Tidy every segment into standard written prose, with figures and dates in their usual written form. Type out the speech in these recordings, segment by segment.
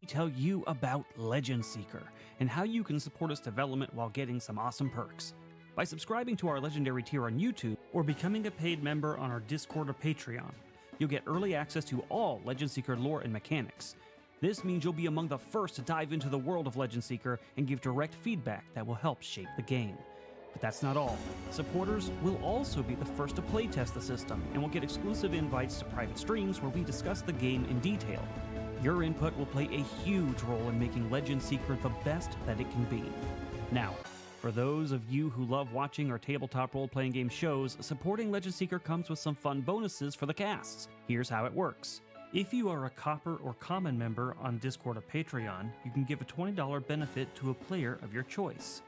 tell you about Legend Seeker and how you can support its development while getting some awesome perks. By subscribing to our Legendary tier on YouTube or becoming a paid member on our Discord or Patreon, you'll get early access to all Legend Seeker lore and mechanics. This means you'll be among the first to dive into the world of Legend Seeker and give direct feedback that will help shape the game. But that's not all. Supporters will also be the first to playtest the system and will get exclusive invites to private streams where we discuss the game in detail. Your input will play a huge role in making Legend Seeker the best that it can be. Now, for those of you who love watching our tabletop role-playing game shows, supporting Legend Seeker comes with some fun bonuses for the casts. Here's how it works. If you are a Copper or Common member on Discord or Patreon, you can give a $20 benefit to a player of your choice.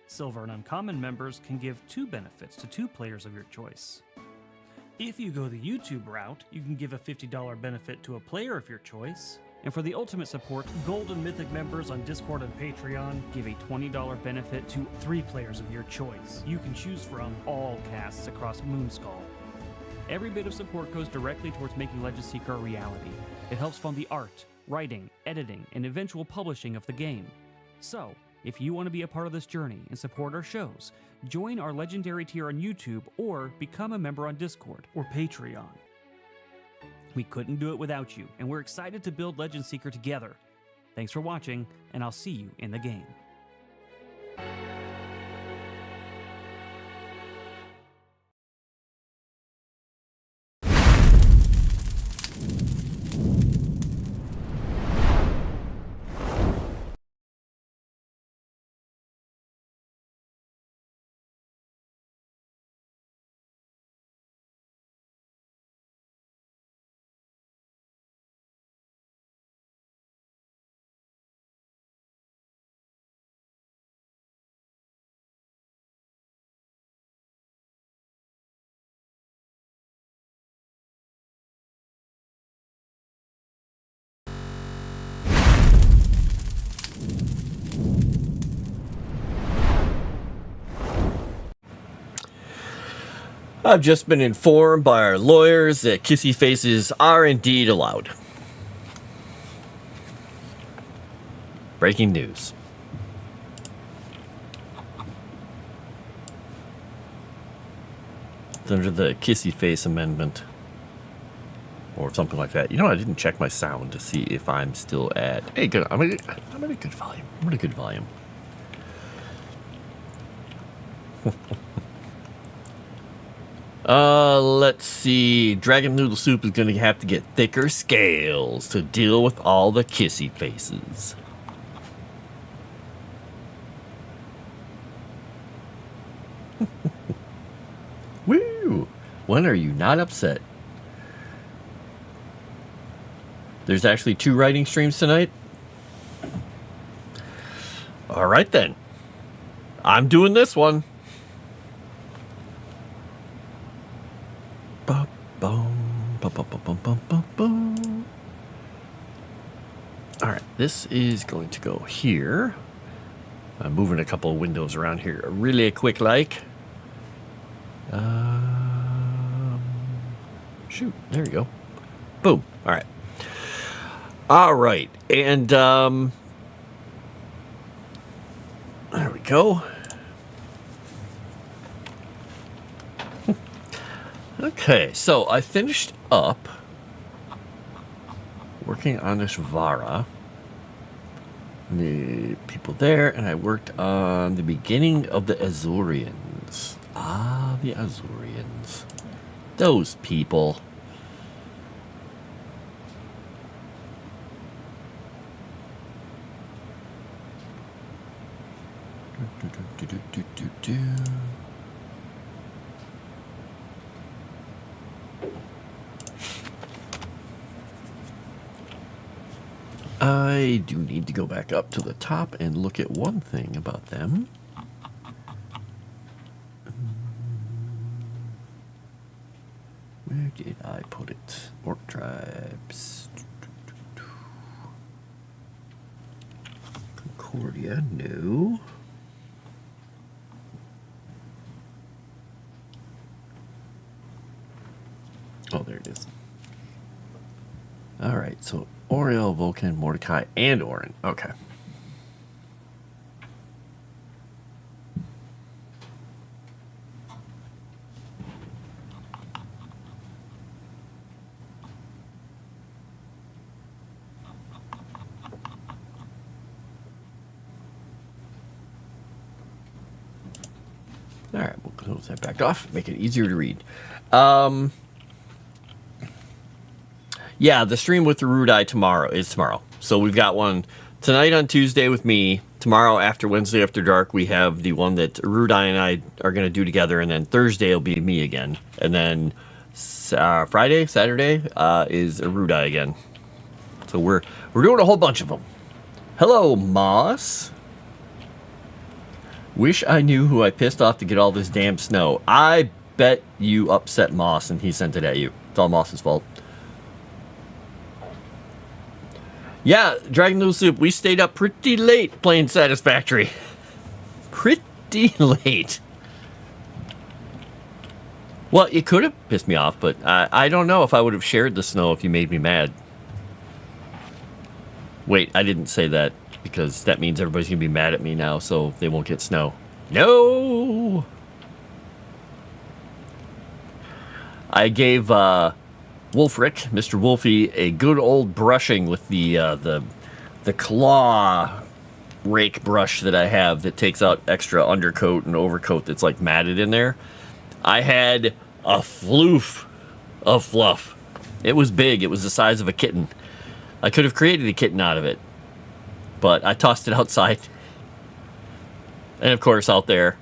Silver and Uncommon members can give 2 benefits to 2 players of your choice. If you go the YouTube route, you can give a $50 benefit to a player of your choice. And for the ultimate support, Gold and Mythic members on Discord and Patreon give a $20 benefit to 3 players of your choice. You can choose from all casts across Moonskull. Every bit of support goes directly towards making Legend Seeker a reality. It helps fund the art, writing, editing, and eventual publishing of the game. So, if you want to be a part of this journey and support our shows, join our Legendary tier on YouTube or become a member on Discord or Patreon. We couldn't do it without you, and we're excited to build Legend Seeker together. Thanks for watching, and I'll see you in the game. I've just been informed by our lawyers that kissy faces are indeed allowed. Breaking news. It's under the kissy face amendment. Or something like that. You know, I didn't check my sound to see if I'm still at... Hey, good. I'm at a good volume. I'm at a good volume. Let's see. Dragon Noodle Soup is going to have to get thicker scales to deal with all the kissy faces. Woo! When are you not upset? There's actually 2 writing streams tonight? Alright then. I'm doing this one. Alright, this is going to go here. I'm moving a couple of windows around here really quick like. Shoot, there you go. Boom. Alright. Alright, and there we go. Okay, so I finished up working on this Vara, the people there, and I worked on the beginning of the Azorians. Ah, the Azorians. Those people. I do need to go back up to the top and look at one thing about them. Where did I put it? Orc tribes. Concordia, no. Oh, there it is. All right, so Oriel, Vulcan, Mordecai, and Orin. Okay. All right, we'll close that back off. Make it easier to read. Yeah, the stream with the Rudai tomorrow is tomorrow. So we've got one tonight on Tuesday with me. Tomorrow after Wednesday After Dark, we have the one that Rudai and I are going to do together. And then Thursday will be me again. And then Saturday is Rudai again. So we're doing a whole bunch of them. Hello, Moss. Wish I knew who I pissed off to get all this damn snow. I bet you upset Moss and he sent it at you. It's all Moss's fault. Yeah, Dragon Noodle Soup, we stayed up pretty late playing Satisfactory. Pretty late. Well, it could have pissed me off, but I don't know if I would have shared the snow if you made me mad. Wait, I didn't say that because that means everybody's going to be mad at me now, so they won't get snow. No! I gave Wolfric, Mr. Wolfie, a good old brushing with the claw rake brush that I have that takes out extra undercoat and overcoat that's like matted in there. I had a floof of fluff. It was big. It was the size of a kitten. I could have created a kitten out of it, but I tossed it outside. And of course, out there,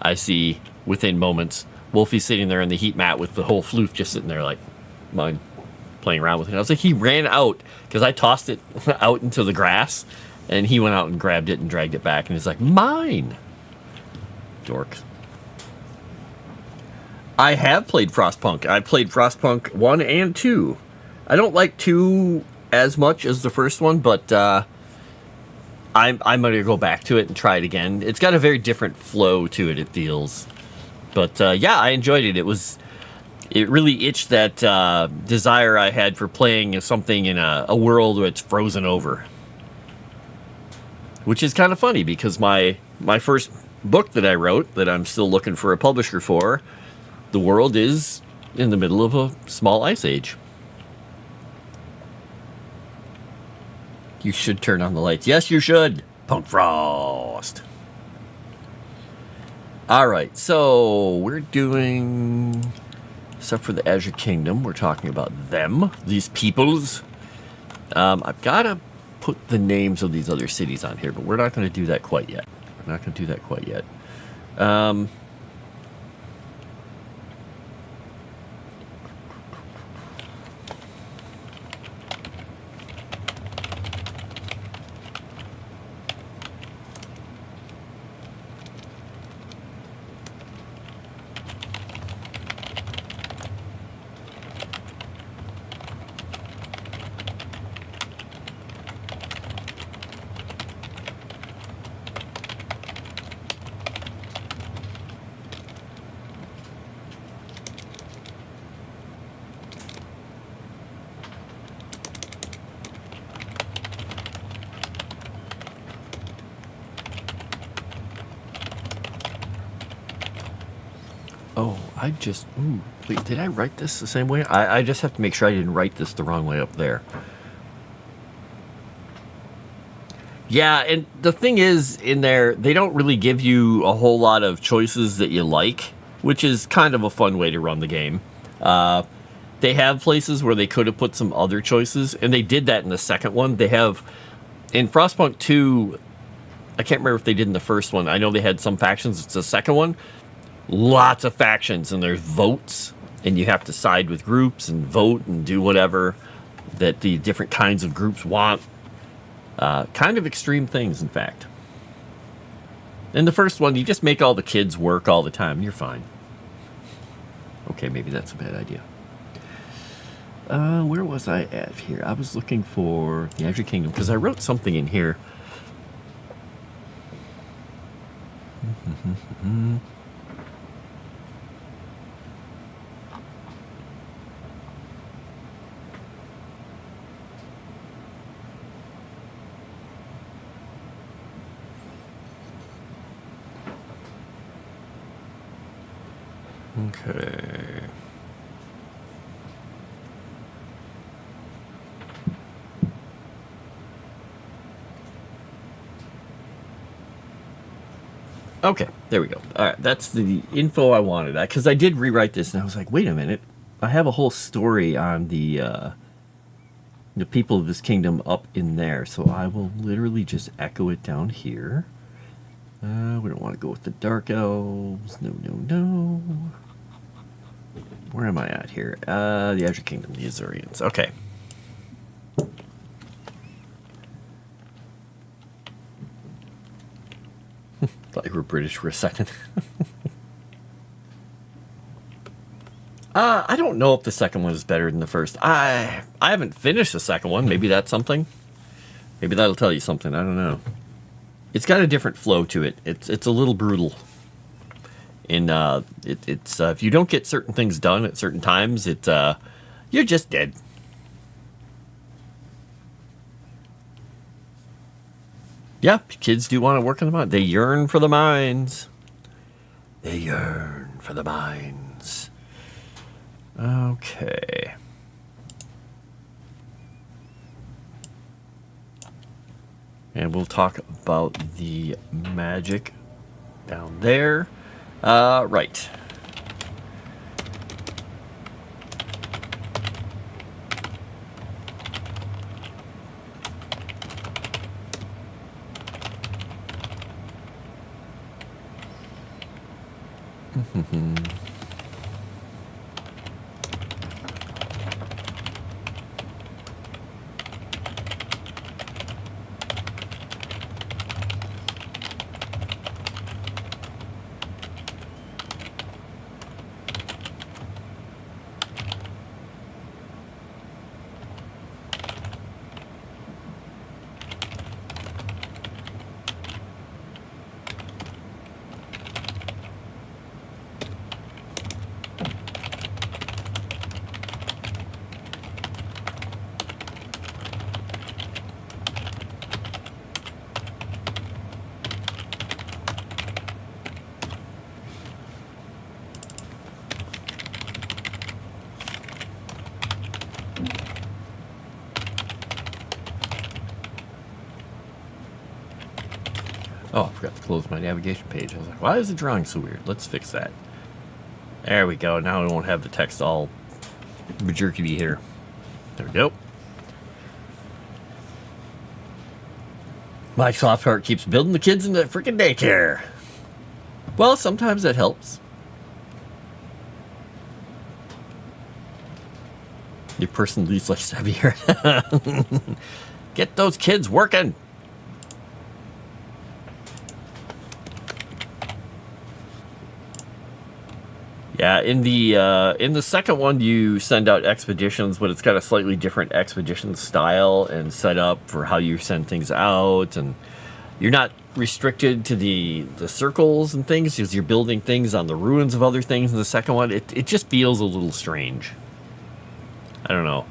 I see within moments Wolfie sitting there in the heat mat with the whole floof just sitting there like mine, playing around with it. I was like, he ran out because I tossed it out into the grass, and he went out and grabbed it and dragged it back, and he's like, mine. Dork. I have played Frostpunk. I played Frostpunk 1 and 2. I don't like 2 as much as the first one, but I'm going to go back to it and try it again. It's got a very different flow to it, it feels. But yeah, I enjoyed it. It really itched that desire I had for playing something in a world where it's frozen over. Which is kind of funny because my first book that I wrote, that I'm still looking for a publisher for, the world is in the middle of a small ice age. You should turn on the lights. Yes, you should. Punk Frost. Alright, so we're doing stuff for the Azure Kingdom. We're talking about them, these peoples. I've got to put the names of these other cities on here, but we're not going to do that quite yet. Wait, did I write this the same way? I just have to make sure I didn't write this the wrong way up there. Yeah, and the thing is, in there, they don't really give you a whole lot of choices that you like, which is kind of a fun way to run the game. They have places where they could have put some other choices, and they did that in the second one. They have, in Frostpunk 2, I can't remember if they did in the first one. I know they had some factions. It's the second one. Lots of factions, and there's votes, and you have to side with groups and vote and do whatever that the different kinds of groups want. Kind of extreme things, in fact. In the first one, you just make all the kids work all the time. You're fine. Okay, maybe that's a bad idea. Where was I at here? I was looking for the Azure Kingdom, because I wrote something in here. Okay. Okay, there we go. All right, that's the info I wanted. Because I did rewrite this, and I was like, wait a minute. I have a whole story on the people of this kingdom up in there, so I will literally just echo it down here. We don't want to go with the Dark Elves. No, no, no. Where am I at here? The Azure Kingdom, the Azurians. Okay. Thought you were British for a second. I don't know if the second one is better than the first. I haven't finished the second one. Maybe that's something. Maybe that'll tell you something. I don't know. It's got a different flow to it. It's a little brutal. And it's if you don't get certain things done at certain times, you're just dead. Yeah, kids do want to work in the mines. They yearn for the mines. They yearn for the mines. Okay. And we'll talk about the magic down there. Right. Oh, I forgot to close my navigation page. I was like, why is the drawing so weird? Let's fix that. There we go. Now we won't have the text all jerkety here. There we go. My soft heart keeps building the kids into freaking daycare. Well, sometimes that helps. Your person least likes heavier. Get those kids working. Yeah, in the second one, you send out expeditions, but it's got a slightly different expedition style and setup for how you send things out, and you're not restricted to the circles and things because you're building things on the ruins of other things. In the second one, it just feels a little strange. I don't know.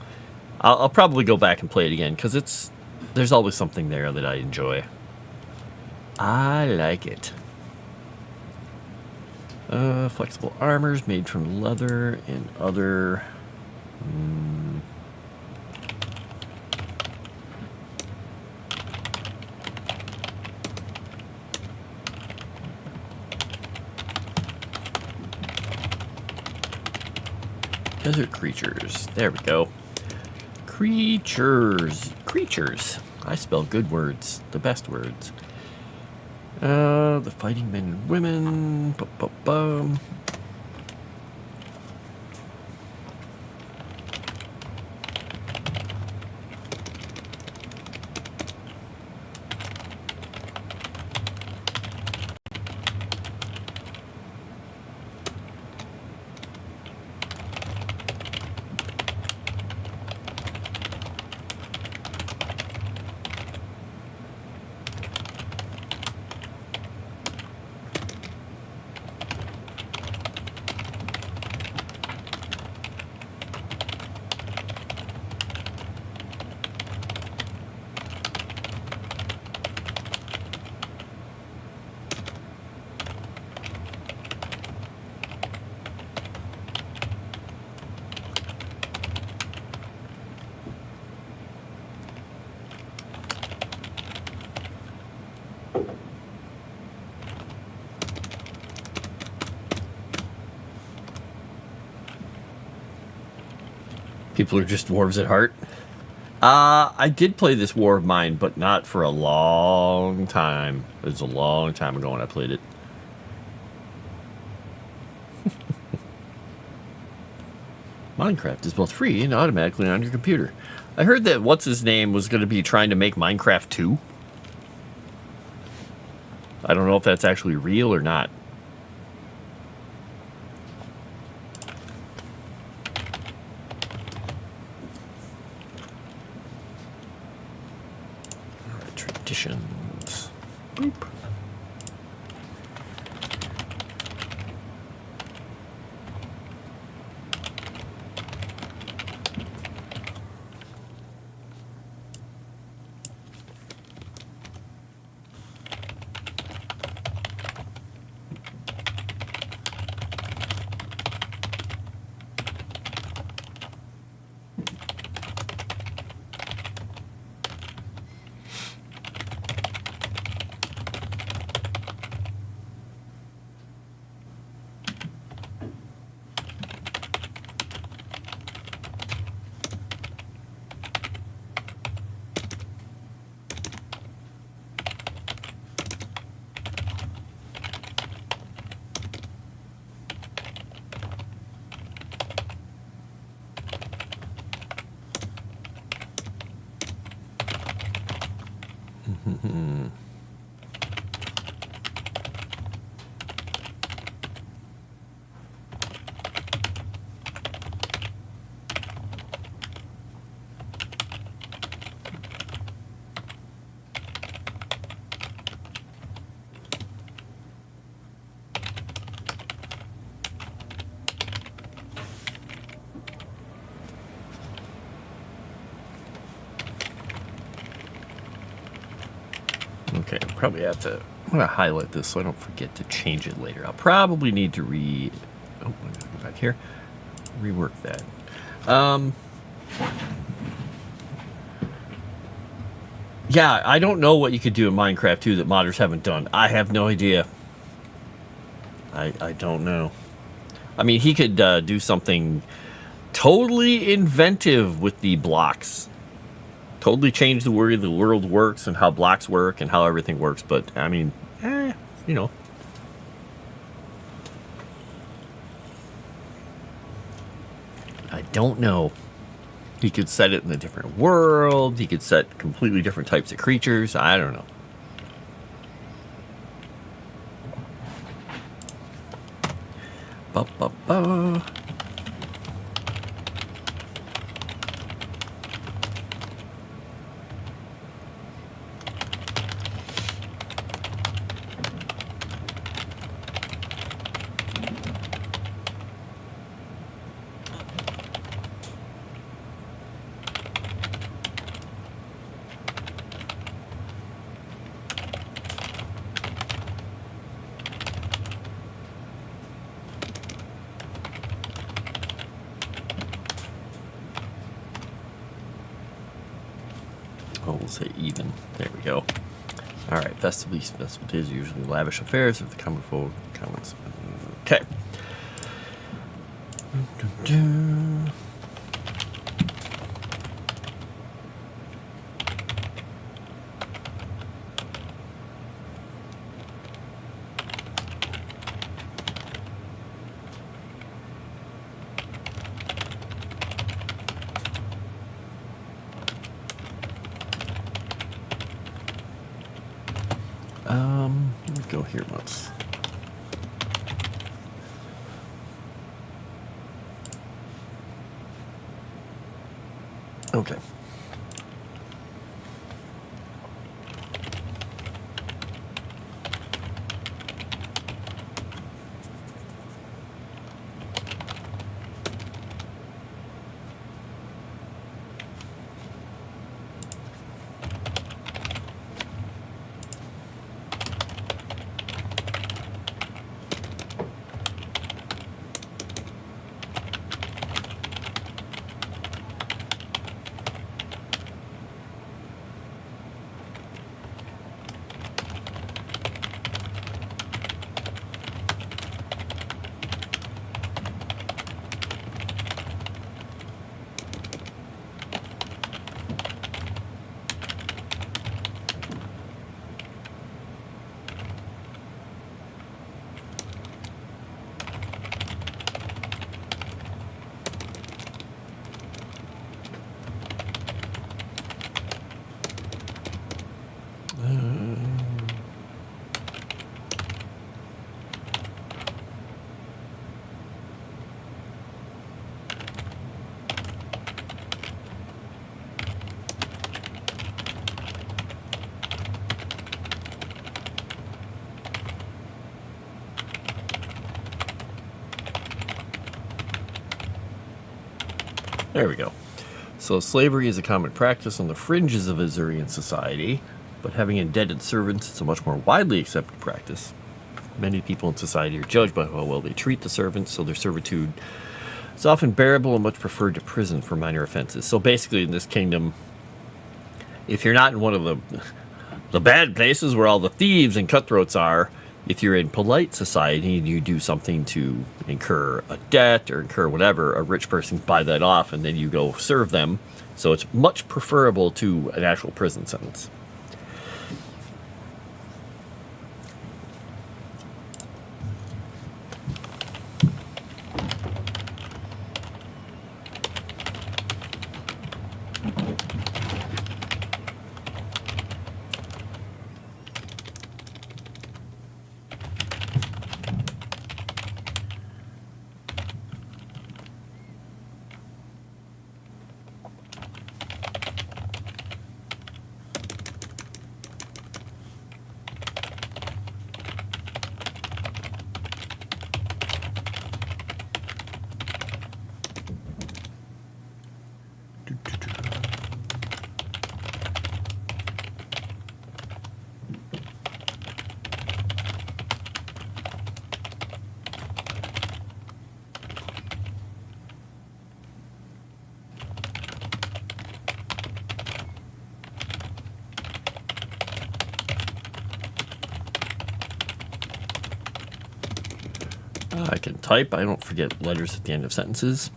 I'll probably go back and play it again because there's always something there that I enjoy. I like it. Flexible armors made from leather and other... Desert creatures. There we go. Creatures. Creatures. I spell good words. The best words. The fighting men and women. Bum. People are just dwarves at heart. I did play this War of Mine, but not for a long time. It was a long time ago when I played it. Minecraft is both free and automatically on your computer. I heard that what's-his-name was going to be trying to make Minecraft 2. I don't know if that's actually real or not. All right, traditions. Boop. Okay, I'll probably have to. I'm gonna highlight this so I don't forget to change it later. I'll probably need to Oh, I'm gonna go back here. Rework that. Yeah, I don't know what you could do in Minecraft 2 that modders haven't done. I have no idea. I don't know. I mean, he could do something totally inventive with the blocks. Totally change the way the world works and how blocks work and how everything works. But, I mean, you know. I don't know. He could set it in a different world. He could set completely different types of creatures. I don't know. Ba-ba-ba. Oh, we'll say even. There we go. All right, festival days are usually lavish affairs of the common folk comments. Okay. Let me go here once. Okay. There we go. So slavery is a common practice on the fringes of Azurian society, but having indebted servants is a much more widely accepted practice. Many people in society are judged by how well they treat the servants, so their servitude is often bearable and much preferred to prison for minor offenses. So basically in this kingdom, if you're not in one of the bad places where all the thieves and cutthroats are, if you're in polite society and you do something to incur a debt or incur whatever, a rich person can buy that off and then you go serve them. So it's much preferable to an actual prison sentence. I can type. I don't forget letters at the end of sentences.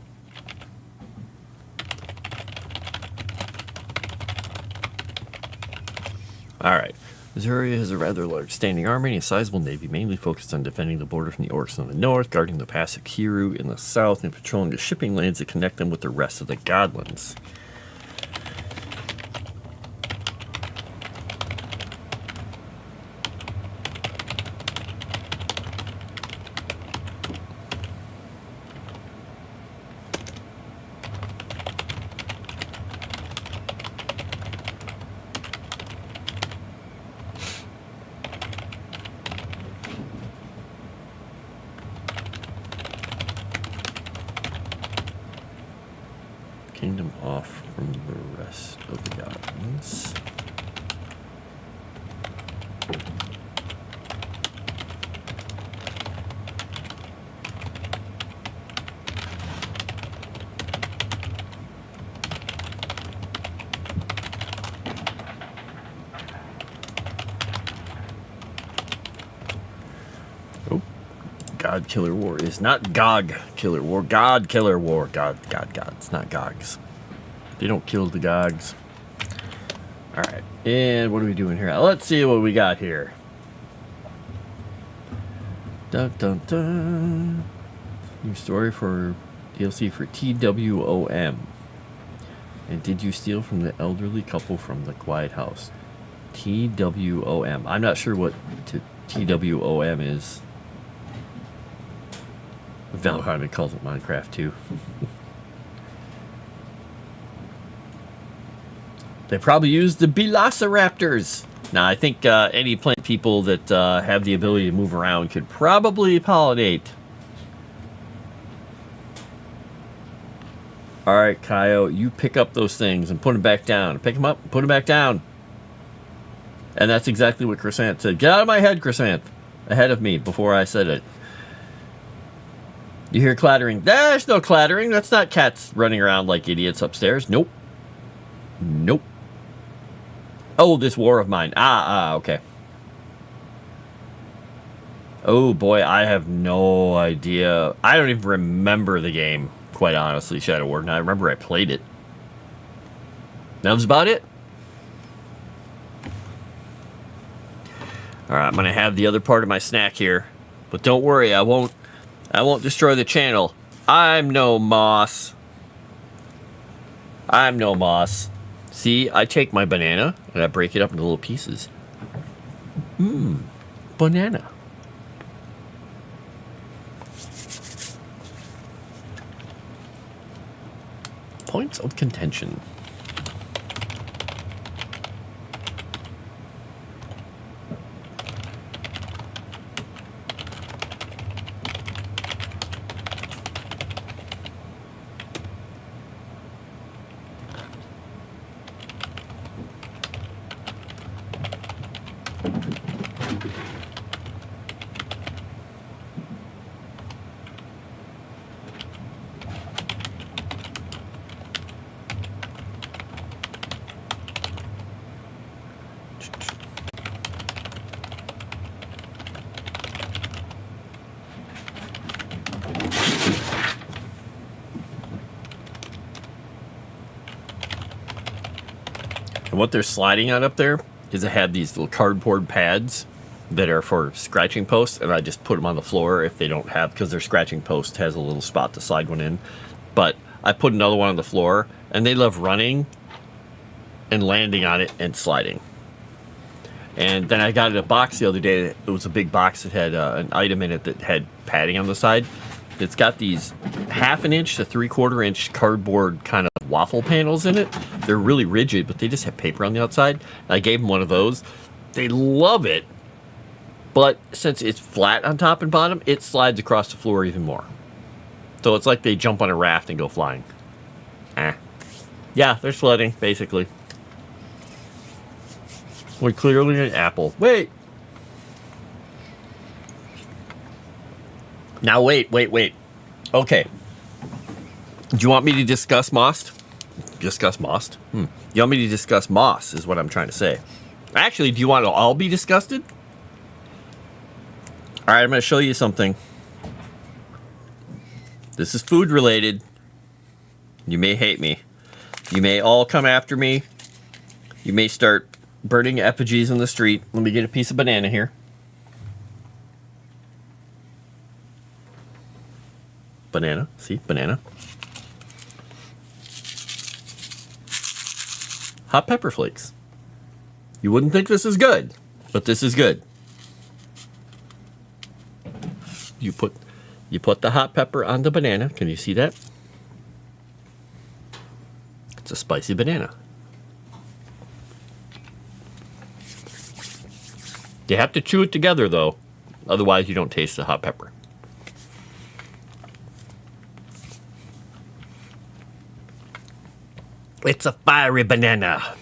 Alright. Azuria has a rather large standing army and a sizable navy, mainly focused on defending the border from the orcs in the north, guarding the pass of Kiru in the south, and patrolling the shipping lanes that connect them with the rest of the Godlands. Kingdom off from the rest of the Godlands. Oh, God Killer War is not Gog Killer War. God Killer War. God. It's not Gogs. They don't kill the Gogs. Alright. And what are we doing here? Let's see what we got here. Dun dun dun. New story for DLC for TWOM. And did you steal from the elderly couple from the quiet house? TWOM. I'm not sure what TWOM is. Valheim calls it Minecraft too. They probably use the Velociraptors. Now, I think any plant people that have the ability to move around could probably pollinate. All right, Kaio, you pick up those things and put them back down. Pick them up, put them back down. And that's exactly what Crescent said. Get out of my head, Crescent. Ahead of me before I said it. You hear clattering. There's no clattering. That's not cats running around like idiots upstairs. Nope. Nope. Oh, this war of mine. Okay. Oh, boy, I have no idea. I don't even remember the game, quite honestly, Shadow Warden. I remember I played it. That was about it. All right, I'm going to have the other part of my snack here. But don't worry, I won't destroy the channel. I'm no moss. I'm no moss. See, I take my banana and I break it up into little pieces. Banana. Points of contention. And what they're sliding on up there is I have these little cardboard pads that are for scratching posts, and I just put them on the floor if they don't have, because their scratching post has a little spot to slide one in. But I put another one on the floor, and they love running and landing on it and sliding. And then I got a box the other day. It was a big box that had an item in it that had padding on the side. It's got these 1/2 inch to 3/4 inch cardboard kind of waffle panels in it. They're really rigid, but they just have paper on the outside. I gave them one of those. They love it, but since it's flat on top and bottom, it slides across the floor even more. So it's like they jump on a raft and go flying. Yeah, they're sledding, basically. We're clearly an apple. Wait. Now, wait. Okay. Do you want me to discuss moss? Discuss moss? You want me to discuss moss, is what I'm trying to say. Actually, do you want to all be disgusted? All right, I'm going to show you something. This is food related. You may hate me. You may all come after me. You may start burning effigies in the street. Let me get a piece of banana here. Banana. See? Banana. Hot pepper flakes. You wouldn't think this is good, but this is good. You put the hot pepper on the banana. Can you see that? It's a spicy banana. You have to chew it together, though. Otherwise, you don't taste the hot pepper. It's a fiery banana.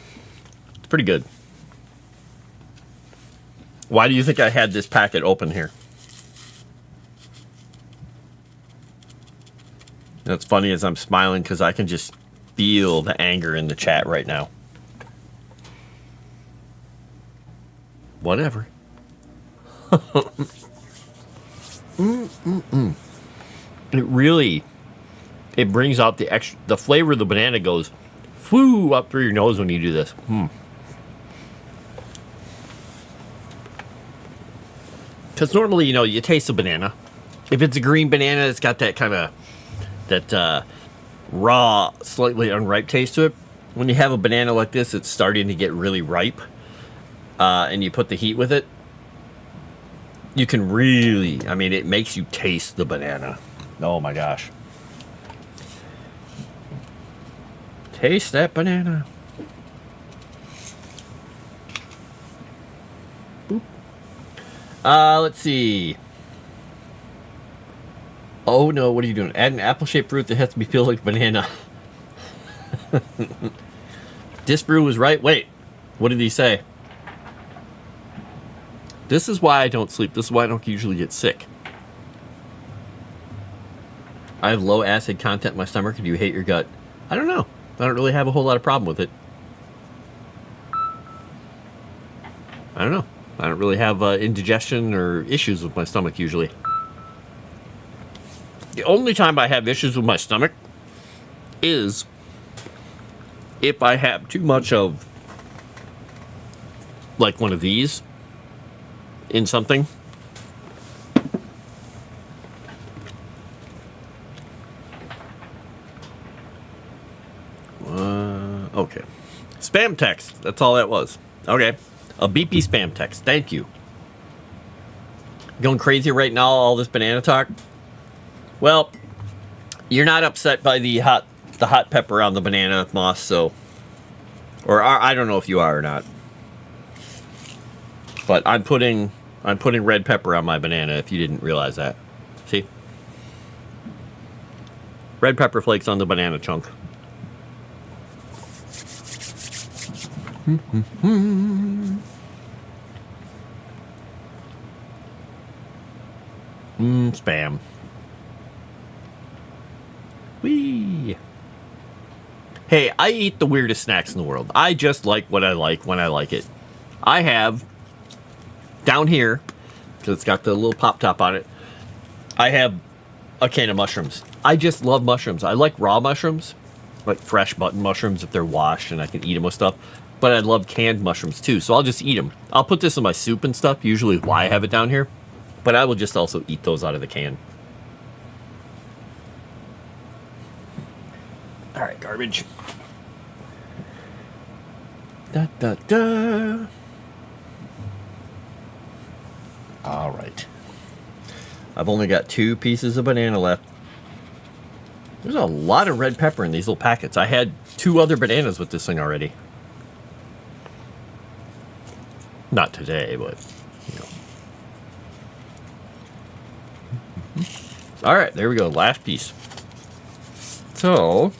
It's pretty good. Why do you think I had this packet open here? What's funny is I'm smiling because I can just feel the anger in the chat right now. Whatever. It brings out the flavor of the banana goes whoo up through your nose when you do this. Because normally, you taste a banana. If it's a green banana, it's got that kind of raw, slightly unripe taste to it. When you have a banana like this, it's starting to get really ripe, and you put the heat with it. You can really, it makes you taste the banana. Oh my gosh. Taste that banana. Boop. Let's see. Oh no, what are you doing? Add an apple-shaped fruit that has to be peeled like a banana. Disbrew was right. Wait, what did he say? This is why I don't sleep. This is why I don't usually get sick. I have low acid content in my stomach. Do you hate your gut? I don't know. I don't really have a whole lot of problem with it. I don't know. I don't really have indigestion or issues with my stomach usually. The only time I have issues with my stomach is if I have too much of like one of these in something. Okay. Spam text. That's all that was. Okay. A BP spam text. Thank you. Going crazy right now, all this banana talk? Well, you're not upset by the hot pepper on the banana moss, so... Or I don't know if you are or not. But I'm putting red pepper on my banana, if you didn't realize that. See? Red pepper flakes on the banana chunk. Spam. Whee! Hey, I eat the weirdest snacks in the world. I just like what I like when I like it. I have, down here, because it's got the little pop top on it, I have a can of mushrooms. I just love mushrooms. I like raw mushrooms, like fresh button mushrooms if they're washed and I can eat them with stuff. But I love canned mushrooms too, so I'll just eat them. I'll put this in my soup and stuff, usually why I have it down here. But I will just also eat those out of the can. All right, garbage. Da, da, da. All right. I've only got 2 pieces of banana left. There's a lot of red pepper in these little packets. I had 2 other bananas with this thing already. Not today, but, you know. All right, there we go. Last piece. So,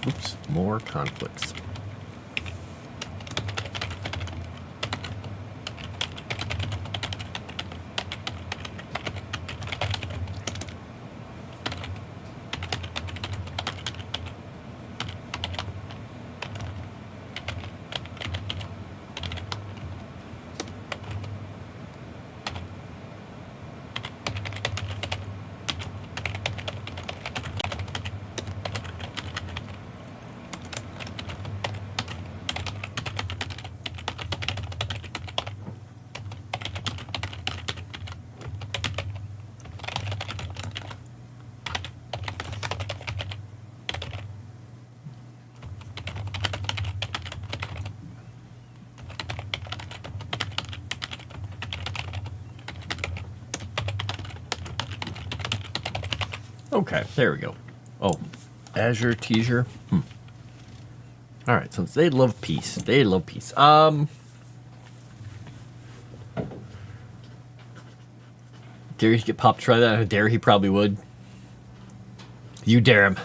oops, more conflicts. Okay, there we go. Oh, Azure Teaser. All right, since they love peace, they love peace. Dare he get Pop to try that? I dare he probably would. You dare him.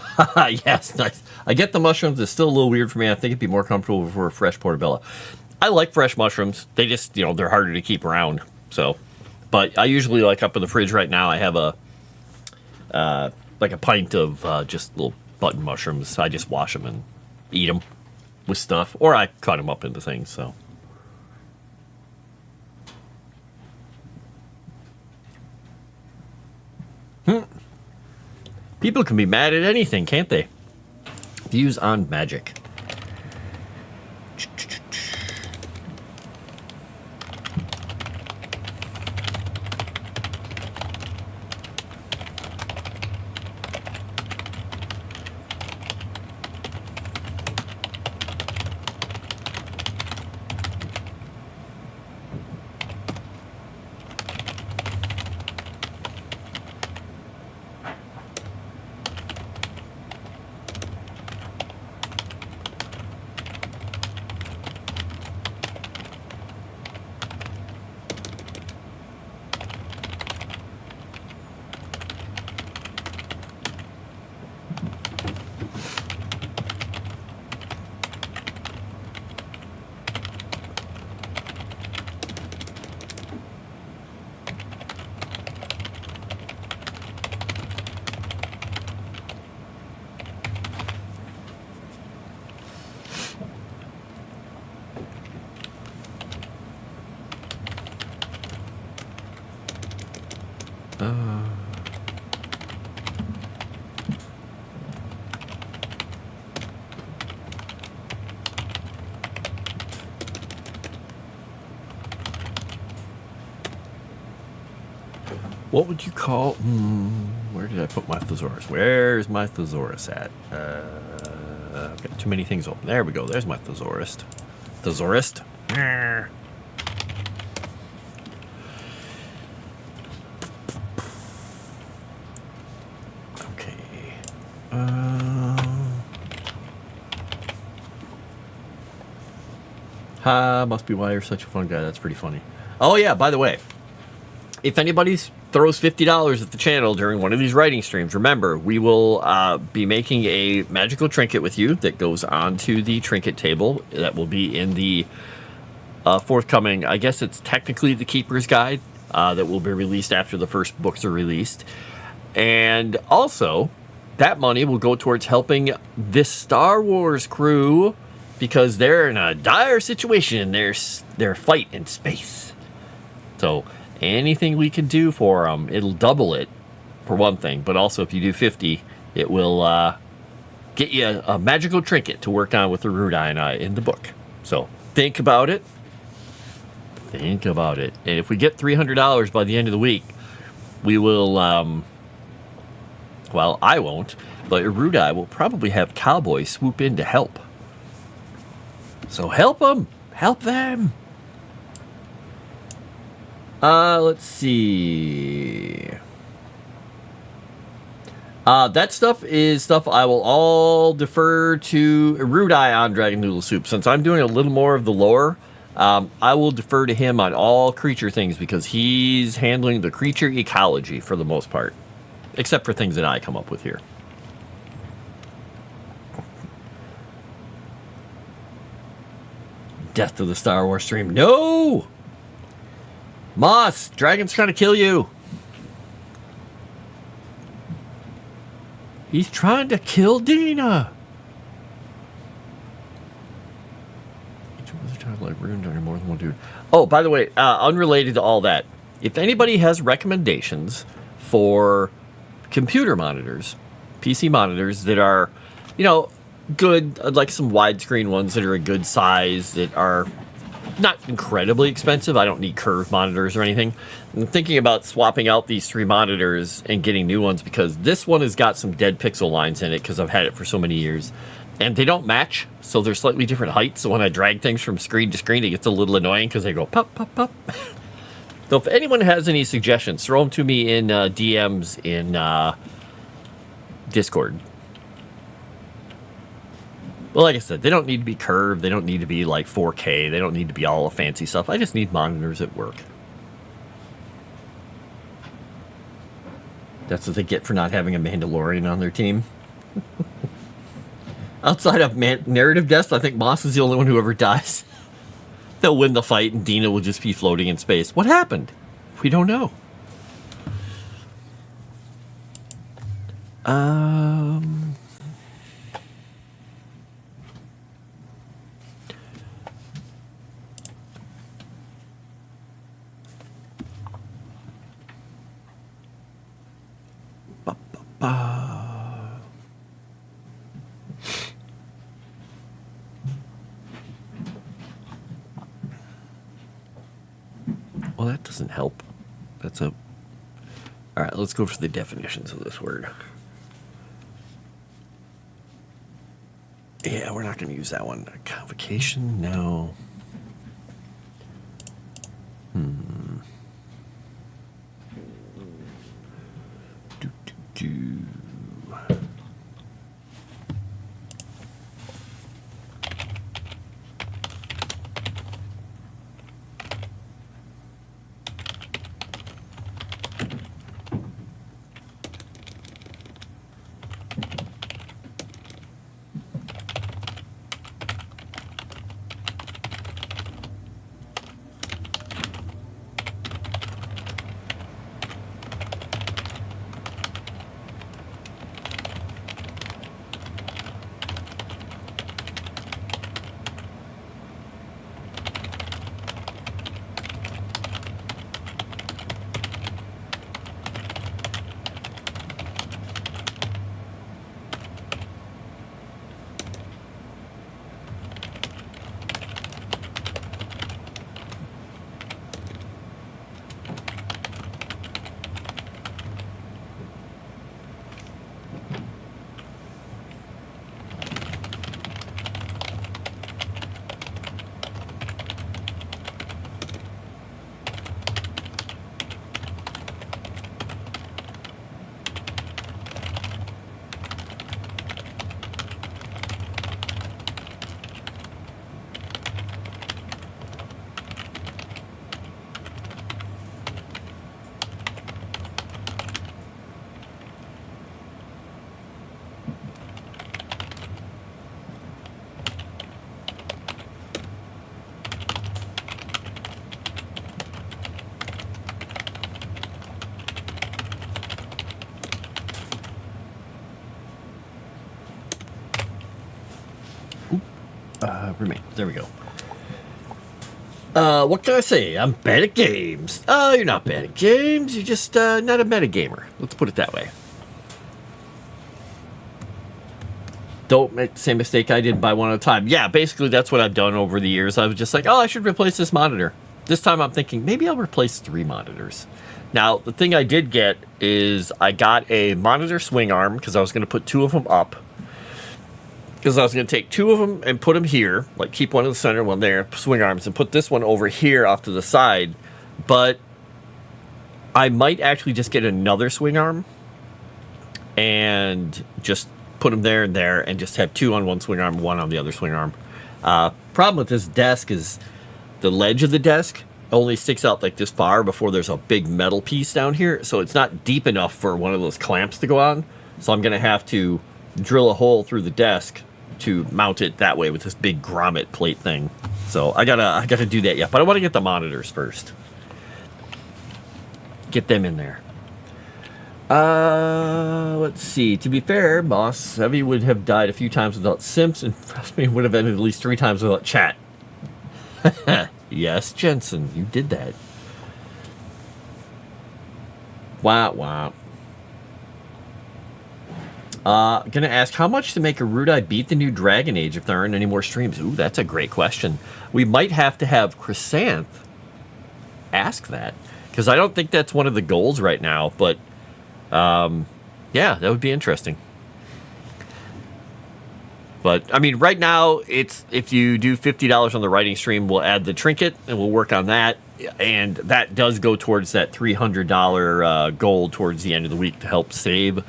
Yes, nice. I get the mushrooms. It's still a little weird for me. I think it'd be more comfortable for a fresh portobello. I like fresh mushrooms. They just, they're harder to keep around. So, but I usually, like, up in the fridge right now, I have like a pint of just little button mushrooms. I just wash them and eat them with stuff, or I cut them up into things. So, people can be mad at anything, can't they? Views on magic. What would you call... where did I put my thesaurus? Where's my thesaurus at? I've got too many things open. There we go. There's my thesaurus. Thesaurus. Okay. Must be why you're such a fun guy. That's pretty funny. Oh, yeah, by the way, if anybody throws $50 at the channel during one of these writing streams, remember, we will be making a magical trinket with you that goes onto the trinket table that will be in the forthcoming, I guess it's technically the Keeper's Guide that will be released after the first books are released. And also, that money will go towards helping this Star Wars crew because they're in a dire situation in their fight in space. So anything we can do for them, it'll double it, for one thing. But also, if you do 50, it will get you a magical trinket to work on with Erudai and I in the book. So think about it. Think about it. And if we get $300 by the end of the week, we will, well, I won't, but Erudai will probably have Cowboy swoop in to help. So help them. Help them. Let's see. That stuff is stuff I will all defer to Erudai on Dragon Noodle Soup. Since I'm doing a little more of the lore, I will defer to him on all creature things because he's handling the creature ecology for the most part. Except for things that I come up with here. Death to the Star Wars stream. No! Moss, dragon's trying to kill you. He's trying to kill Dina. Each of us are like ruined under more than one dude. Oh, by the way, unrelated to all that, if anybody has recommendations for computer monitors, PC monitors that are, you know, good, like some widescreen ones that are a good size, that are not incredibly expensive. I don't need curved monitors or anything. I'm thinking about swapping out these 3 monitors and getting new ones because this one has got some dead pixel lines in it because I've had it for so many years. And they don't match, so they're slightly different heights. So when I drag things from screen to screen, it gets a little annoying because they go pop, pop, pop. So if anyone has any suggestions, throw them to me in DMs in Discord. Well, like I said, they don't need to be curved. They don't need to be like 4K. They don't need to be all the fancy stuff. I just need monitors that work. That's what they get for not having a Mandalorian on their team. Outside of narrative deaths, I think Moss is the only one who ever dies. They'll win the fight and Dina will just be floating in space. What happened? We don't know. Well, that doesn't help. That's a... All right, let's go for the definitions of this word. Yeah, we're not going to use that one. Convocation? No. remain. There we go. What can I say? I'm bad at games. You're not bad at games. You're just not a metagamer. Let's put it that way. Don't make the same mistake I did, buy one at a time. Yeah, basically that's what I've done over the years. I was just like, oh, I should replace this monitor. This time I'm thinking, maybe I'll replace 3 monitors. Now, the thing I did get is I got a monitor swing arm because I was going to put 2 of them up. Because I was going to take 2 of them and put them here, like keep one in the center, one there, swing arms, and put this one over here off to the side. But I might actually just get another swing arm and just put them there and there and just have 2 on one swing arm, 1 on the other swing arm. Problem with this desk is the ledge of the desk only sticks out like this far before there's a big metal piece down here. So it's not deep enough for one of those clamps to go on. So I'm going to have to drill a hole through the desk to mount it that way with this big grommet plate thing. So I gotta do that yet. But I want to get the monitors first. Get them in there. Let's see. To be fair, Boss Heavy would have died a few times without Simps, and Froste would have ended at least 3 times without chat. Yes, Jensen, you did that. Wow. Gonna ask how much to make a Rudai beat the new Dragon Age if there aren't any more streams. Ooh, that's a great question. We might have to have Chrysanth ask that, because I don't think that's one of the goals right now, but yeah, that would be interesting. But I mean, right now it's, if you do $50 on the writing stream, we'll add the trinket and we'll work on that, and that does go towards that $300 goal towards the end of the week to help save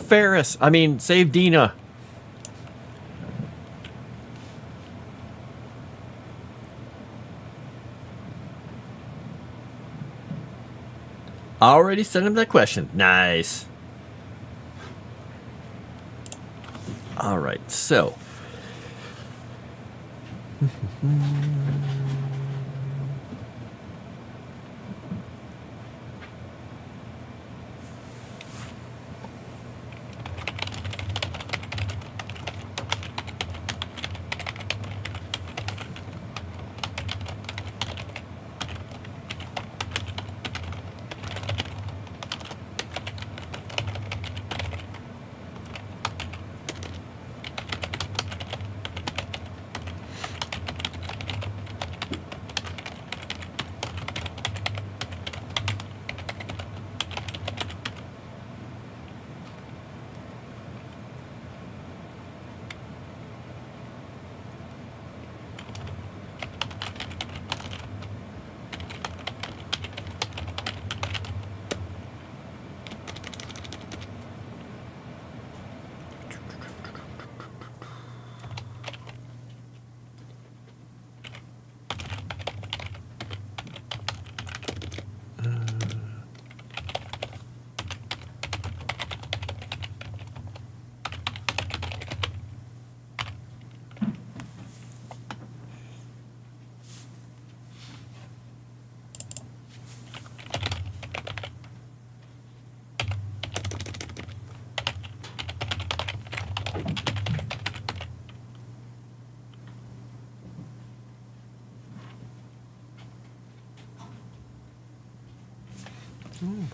Ferris. I mean, save Dina. Already sent him that question. Nice. All right, so.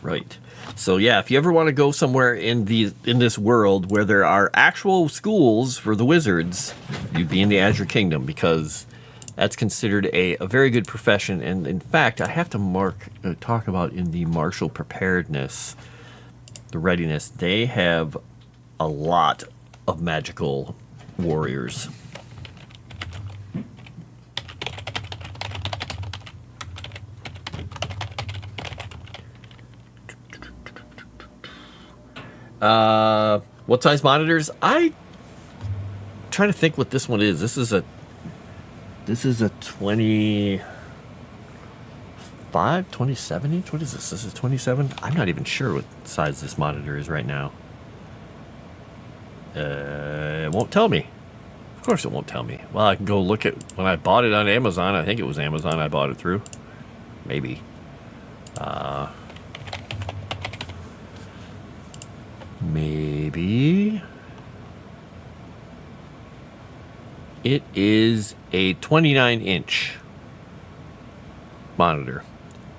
Right. So yeah, if you ever want to go somewhere in this world where there are actual schools for the wizards, you'd be in the Azure Kingdom, because that's considered a very good profession. And in fact, I have to talk about in the martial preparedness, the readiness, they have a lot of magical warriors. What size monitors? I'm trying to think what this one is. This is a 2070 inch. What is this? This is 27. I'm not even sure what size this monitor is right now. It won't tell me. Of course it won't tell me. Well, I can go look at when I bought it on Amazon. I think it was Amazon I bought it through. Maybe. Maybe It is a 29-inch monitor,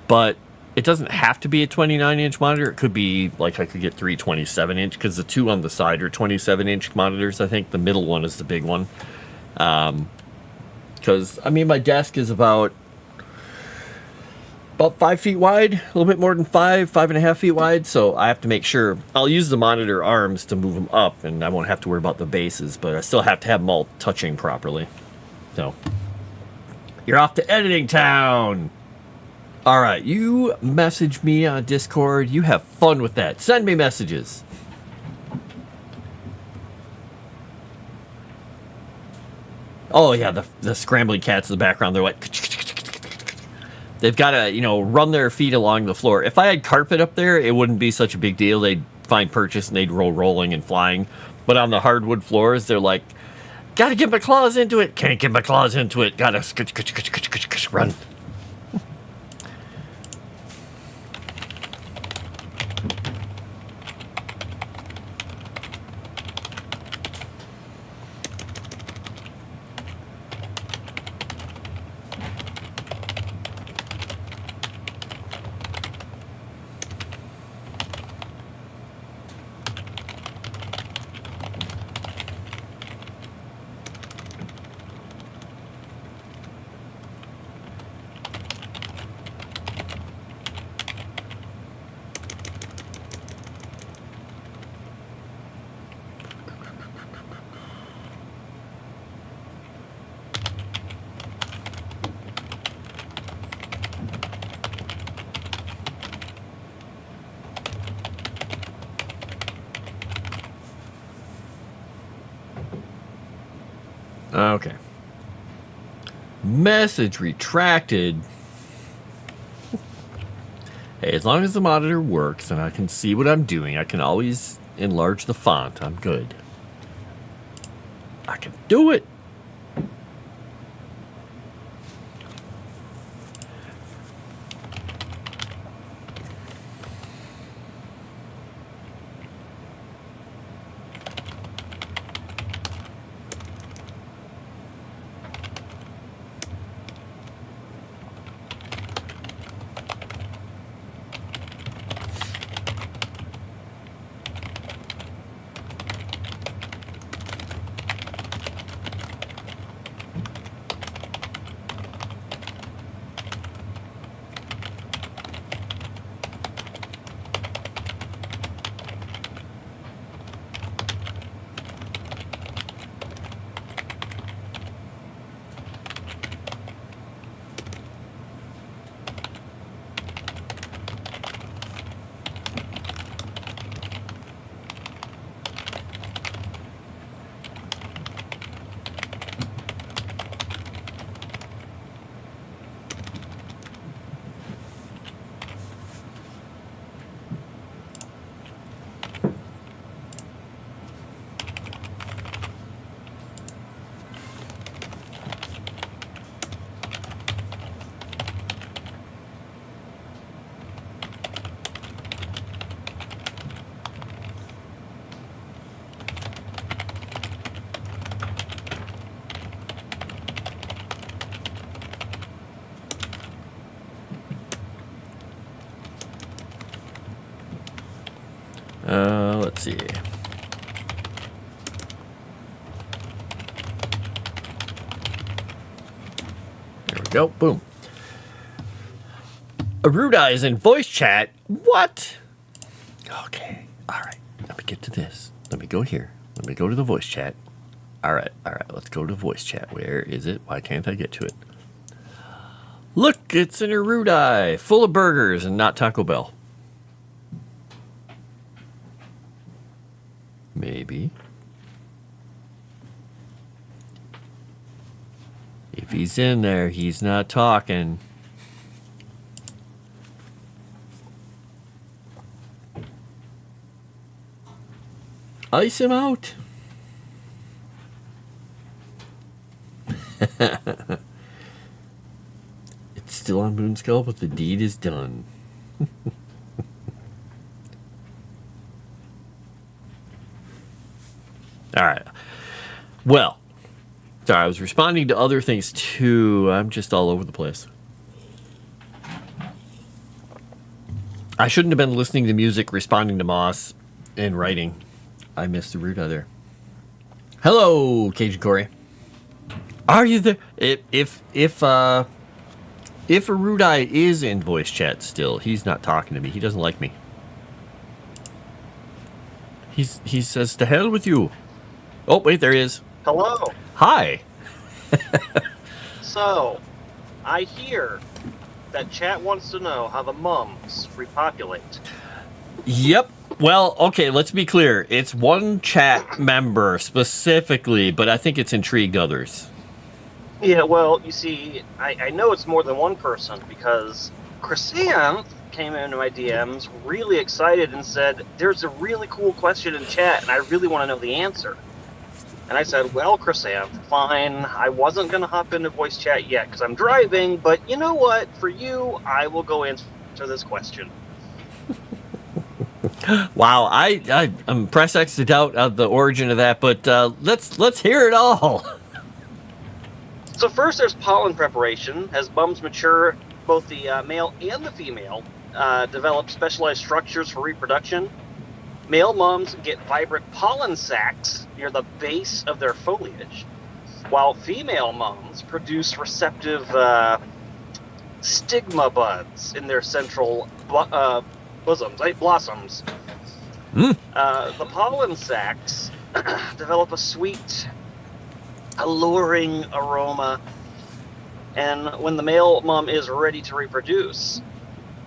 but it doesn't have to be a 29-inch monitor. It could be like I could get 3 27-inch because the two on the side are 27-inch monitors. I think the middle one is the big one. Because I mean, my desk is about 5 feet wide, a little bit more than 5.5 feet wide. So I have to make sure I'll use the monitor arms to move them up, and I won't have to worry about the bases, but I still have to have them all touching properly. So you're off to editing town. All right, you message me on Discord. You have fun with that. Send me messages. Oh yeah, the scrambling cats in the background. They're like, they've got to run their feet along the floor. If I had carpet up there, it wouldn't be such a big deal. They'd find purchase and they'd roll rolling and flying. But on the hardwood floors, they're like, gotta get my claws into it. Can't get my claws into it. Gotta run. Okay. Message retracted. Hey, as long as the monitor works and I can see what I'm doing, I can always enlarge the font. I'm good. I can do it. Let's see. There we go. Boom. Arudai is in voice chat. What? Okay. All right. Let me get to this. Let me go here. Let me go to the voice chat. All right. Let's go to voice chat. Where is it? Why can't I get to it? Look, it's an Arudai full of burgers and not Taco Bell. Maybe. If he's in there, he's not talking. Ice him out. It's still on Moonskull, but the deed is done. All right. Well, Sorry, I was responding to other things too. I'm just all over the place. I shouldn't have been listening to music, responding to Moss, and writing. I missed the root there. Hello, Cajun Corey. Are you there? If Arudai is in voice chat still, he's not talking to me. He doesn't like me. He says, "To hell with you." Oh, wait, there he is. Hello. Hi. So, I hear that chat wants to know how the mums repopulate. Yep. Well, okay, let's be clear. It's one chat member specifically, but I think it's intrigued others. Yeah, well, you see, I know it's more than one person because Chrysanth came into my DMs really excited and said, "There's a really cool question in chat and I really want to know the answer." And I said, "Well, Chrysanth, fine. I wasn't going to hop into voice chat yet because I'm driving, but you know what? For you, I will go answer this question." Wow, I'm press X to doubt the origin of that, but let's hear it all. So first there's pollen preparation. As mums mature, both the male and the female develop specialized structures for reproduction. Male mums get vibrant pollen sacs near the base of their foliage, while female mums produce receptive stigma buds in their central blossoms. The pollen sacs develop a sweet, alluring aroma, and when the male mum is ready to reproduce,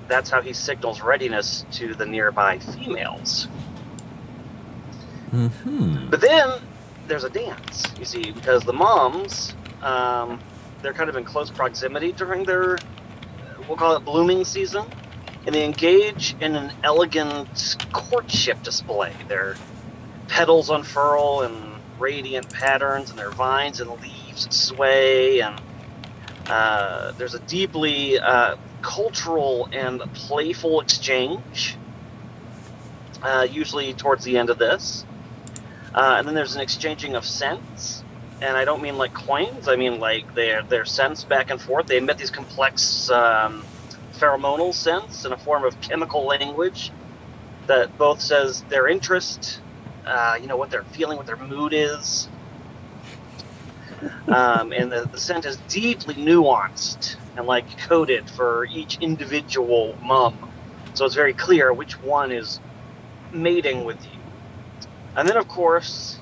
that's how he signals readiness to the nearby females. But then there's a dance, you see, because the mums, they're kind of in close proximity during their, we'll call it blooming season, and they engage in an elegant courtship display. Their petals unfurl in radiant patterns, and their vines and leaves sway, and there's a deeply cultural and playful exchange, usually towards the end of this. And then there's an exchanging of scents, and I don't mean like coins, I mean like their scents back and forth. They emit these complex pheromonal scents in a form of chemical language that both says their interest, what they're feeling, what their mood is. And the scent is deeply nuanced and like coded for each individual mum. So it's very clear which one is mating with you. And then, of course,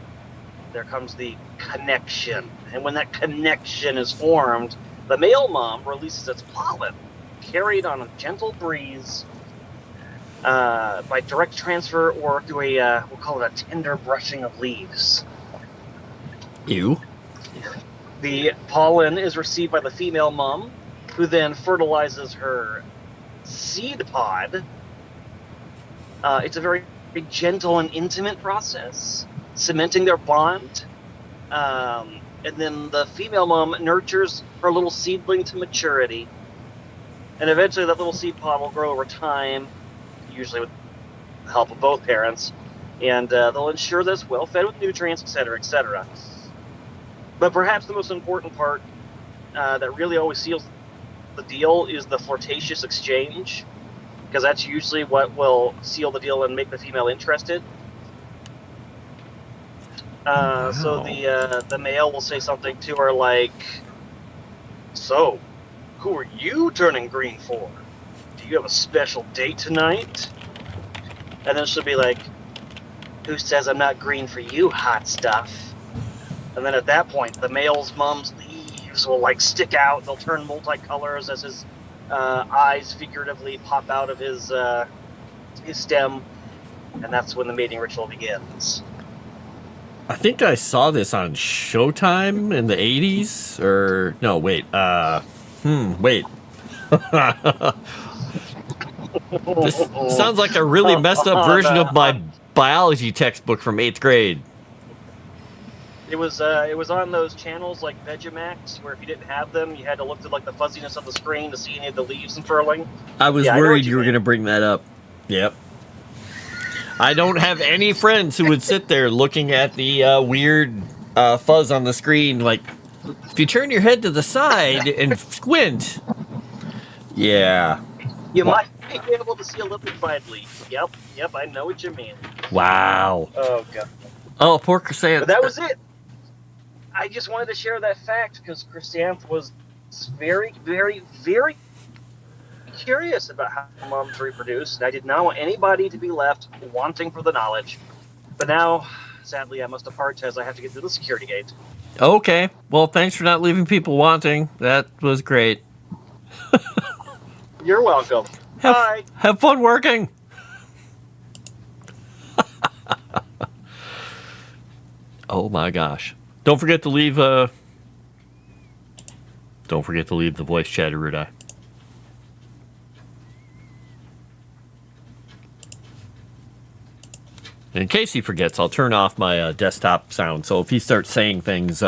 there comes the connection. And when that connection is formed, the male mum releases its pollen, carried on a gentle breeze by direct transfer or through a, we'll call it a tender brushing of leaves. Ew. The pollen is received by the female mum, who then fertilizes her seed pod. It's a very gentle and intimate process, cementing their bond. And then the female mom nurtures her little seedling to maturity. And eventually that little seed pod will grow over time, usually with the help of both parents. And they'll ensure that it's well fed with nutrients, etc., etc. But perhaps the most important part that really always seals the deal is the flirtatious exchange, because that's usually what will seal the deal and make the female interested. Wow. So the male will say something to her like, "So, who are you turning green for? Do you have a special date tonight?" And then she'll be like, "Who says I'm not green for you, hot stuff?" And then at that point, the male's mum's leaves will like stick out. They'll turn multicolors as his eyes figuratively pop out of his stem, and that's when the mating ritual begins. I think I saw this on Showtime in the 80s, or no, wait. Wait. This sounds like a really messed up version of my biology textbook from 8th grade. It was on those channels like Vegemax, where if you didn't have them, you had to look through like the fuzziness of the screen to see any of the leaves unfurling. I was worried you were going to bring that up. Yep. I don't have any friends who would sit there looking at the weird fuzz on the screen like, If you turn your head to the side and squint, yeah. You might be able to see a liquefied leaf. Yep, I know what you mean. Wow. Oh, God. Oh, poor Chrysanth. But that was it. I just wanted to share that fact because Chrysanth was very, very, very curious about how moms reproduce, and I did not want anybody to be left wanting for the knowledge. But now, sadly, I must depart as I have to get through the security gate. Okay. Well, thanks for not leaving people wanting. That was great. You're welcome. Bye. Have fun working. Oh my gosh. Don't forget to leave the voice chat, Arudai. In case he forgets, I'll turn off my desktop sound. So if he starts saying things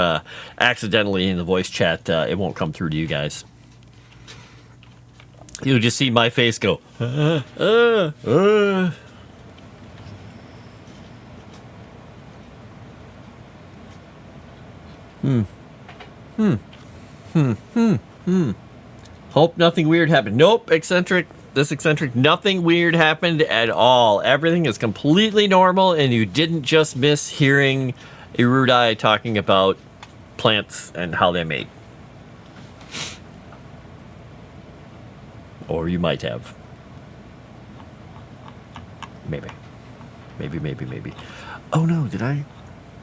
accidentally in the voice chat, it won't come through to you guys. You'll just see my face go. Hope nothing weird happened. Nope, eccentric. This eccentric, nothing weird happened at all. Everything is completely normal, and you didn't just miss hearing Erudai talking about plants and how they mate. Or you might have. Maybe. Maybe. Oh no, did I?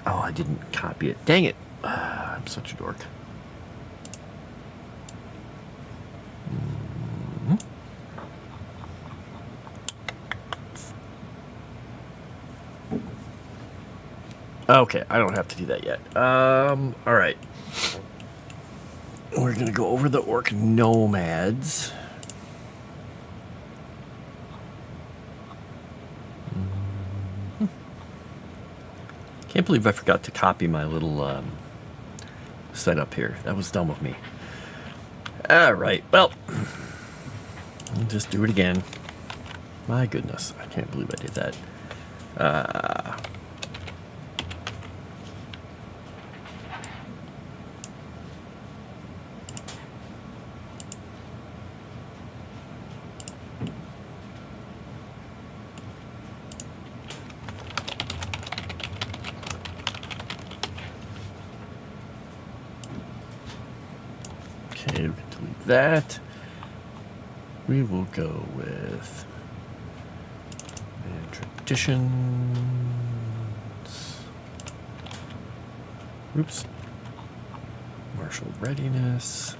Oh, I didn't copy it. Dang it. I'm such a dork. Okay, I don't have to do that yet. All right. We're gonna go over the orc nomads. Can't believe I forgot to copy my little setup here. That was dumb of me. All right, well, I'll just do it again. My goodness, I can't believe I did that. Okay, we can delete that. We will go with traditions. Oops. Martial readiness.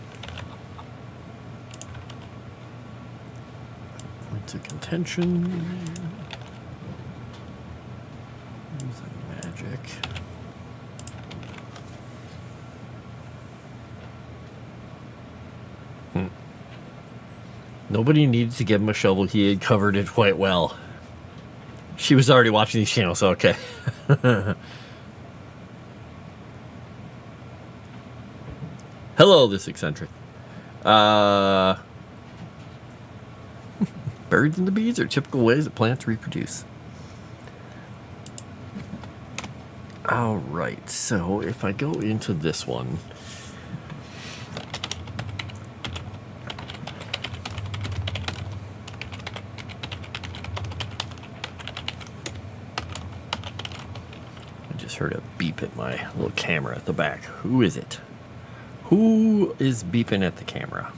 Points of contention. Using magic. Nobody needed to give him a shovel. He had covered it quite well. She was already watching these channels, so okay. Hello, this eccentric. Birds and the bees are typical ways that plants reproduce. Alright, so if I go into this one... heard a beep at my little camera at the back. Who is it? Who is beeping at the camera?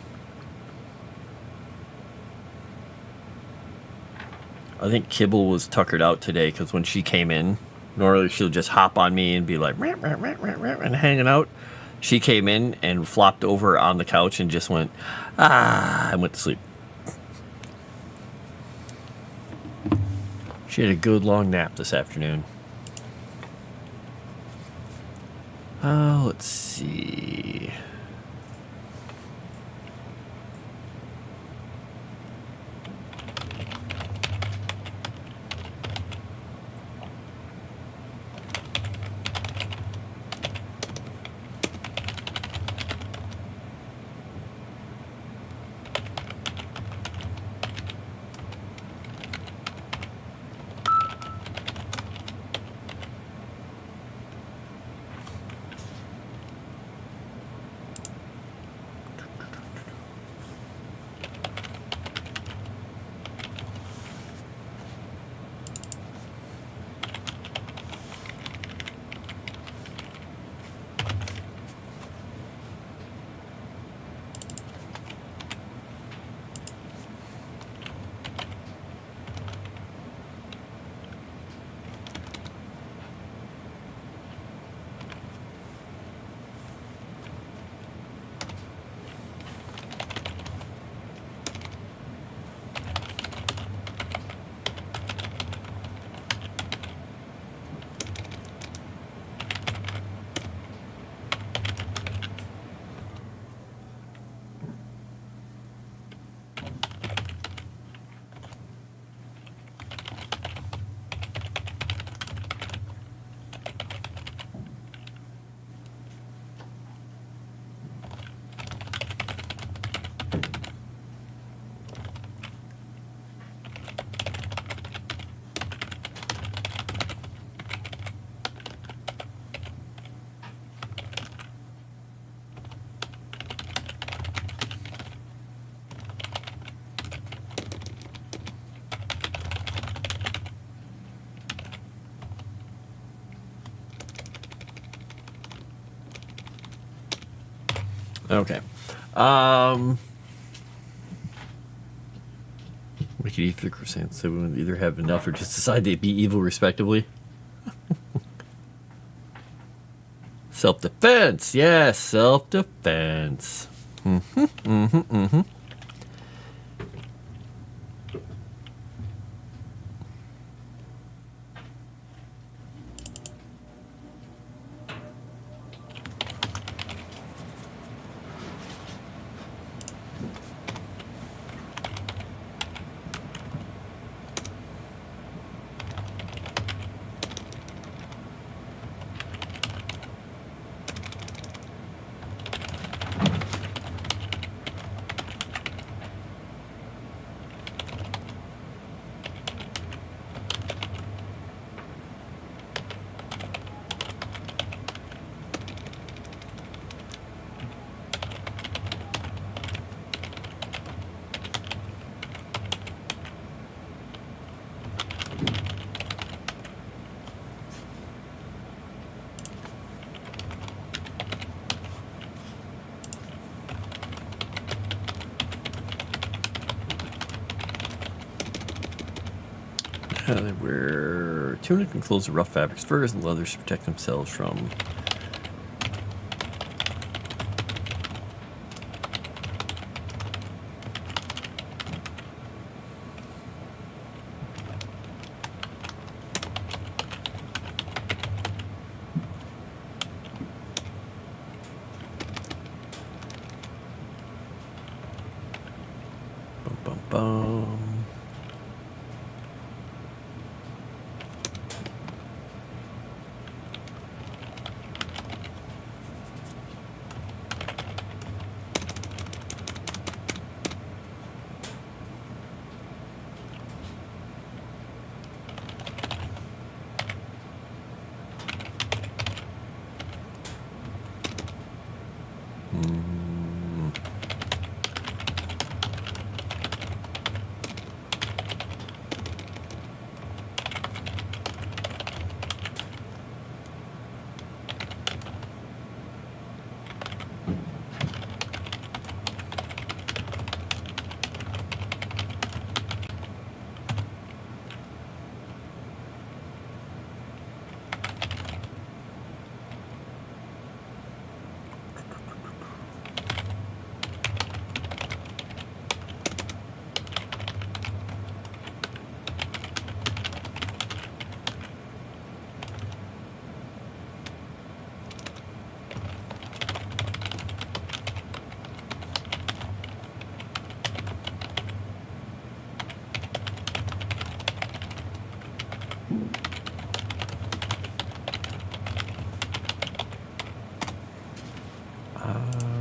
I think Kibble was tuckered out today because when she came in, normally she'll just hop on me and be like and hanging out. She came in and flopped over on the couch and just went, and went to sleep. She had a good long nap this afternoon. Let's see. Okay. We could either crusade, so we would either have enough or just decide they'd be evil respectively. Self-defense, yes, self-defense. They wear tunic and clothes of rough fabrics, furs, and leathers to protect themselves from. Bum, bum, bum.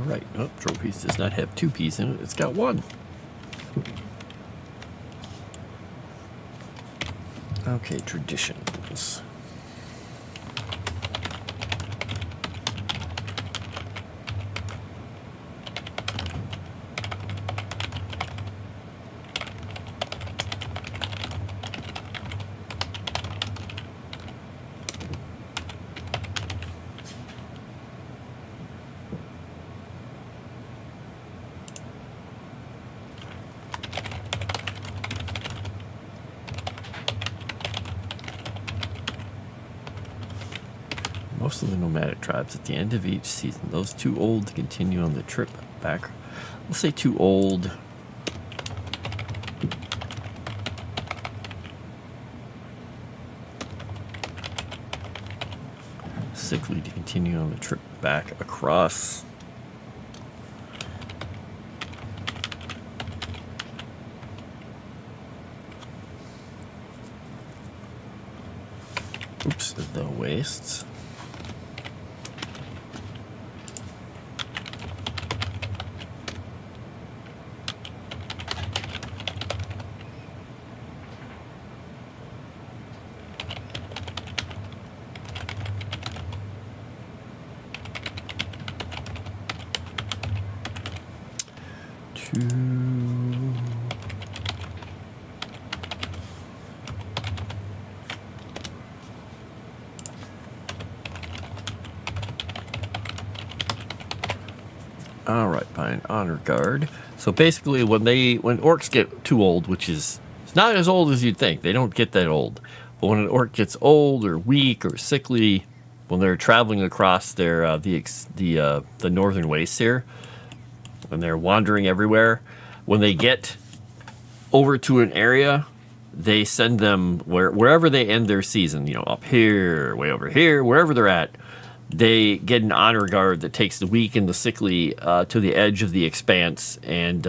Right. Oh, trophies does not have 2 P's in it. It's got 1. Okay, traditions. Most of the nomadic tribes at the end of each season, those too old to continue on the trip back, we'll say too old, sickly to continue on the trip back across. Oops, the wastes. All right, by an honor guard. So basically, when orcs get too old, which is it's not as old as you'd think, they don't get that old. But when an orc gets old or weak or sickly, when they're traveling across their the northern wastes here, when they're wandering everywhere, when they get over to an area, they send them wherever they end their season. You know, up here, way over here, wherever they're at. They get an honor guard that takes the weak and the sickly to the edge of the expanse and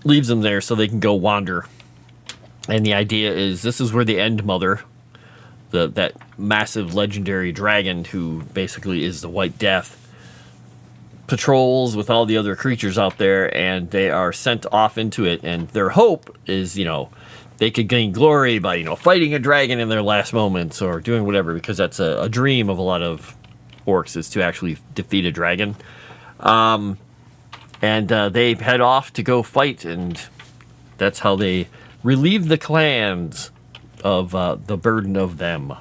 leaves them there so they can go wander. And the idea is this is where the End Mother, that massive legendary dragon who basically is the White Death, patrols with all the other creatures out there, and they are sent off into it. And their hope is, they could gain glory by, fighting a dragon in their last moments or doing whatever, because that's a dream of a lot of orcs, is to actually defeat a dragon. And they head off to go fight, and that's how they relieve the clans of the burden of them.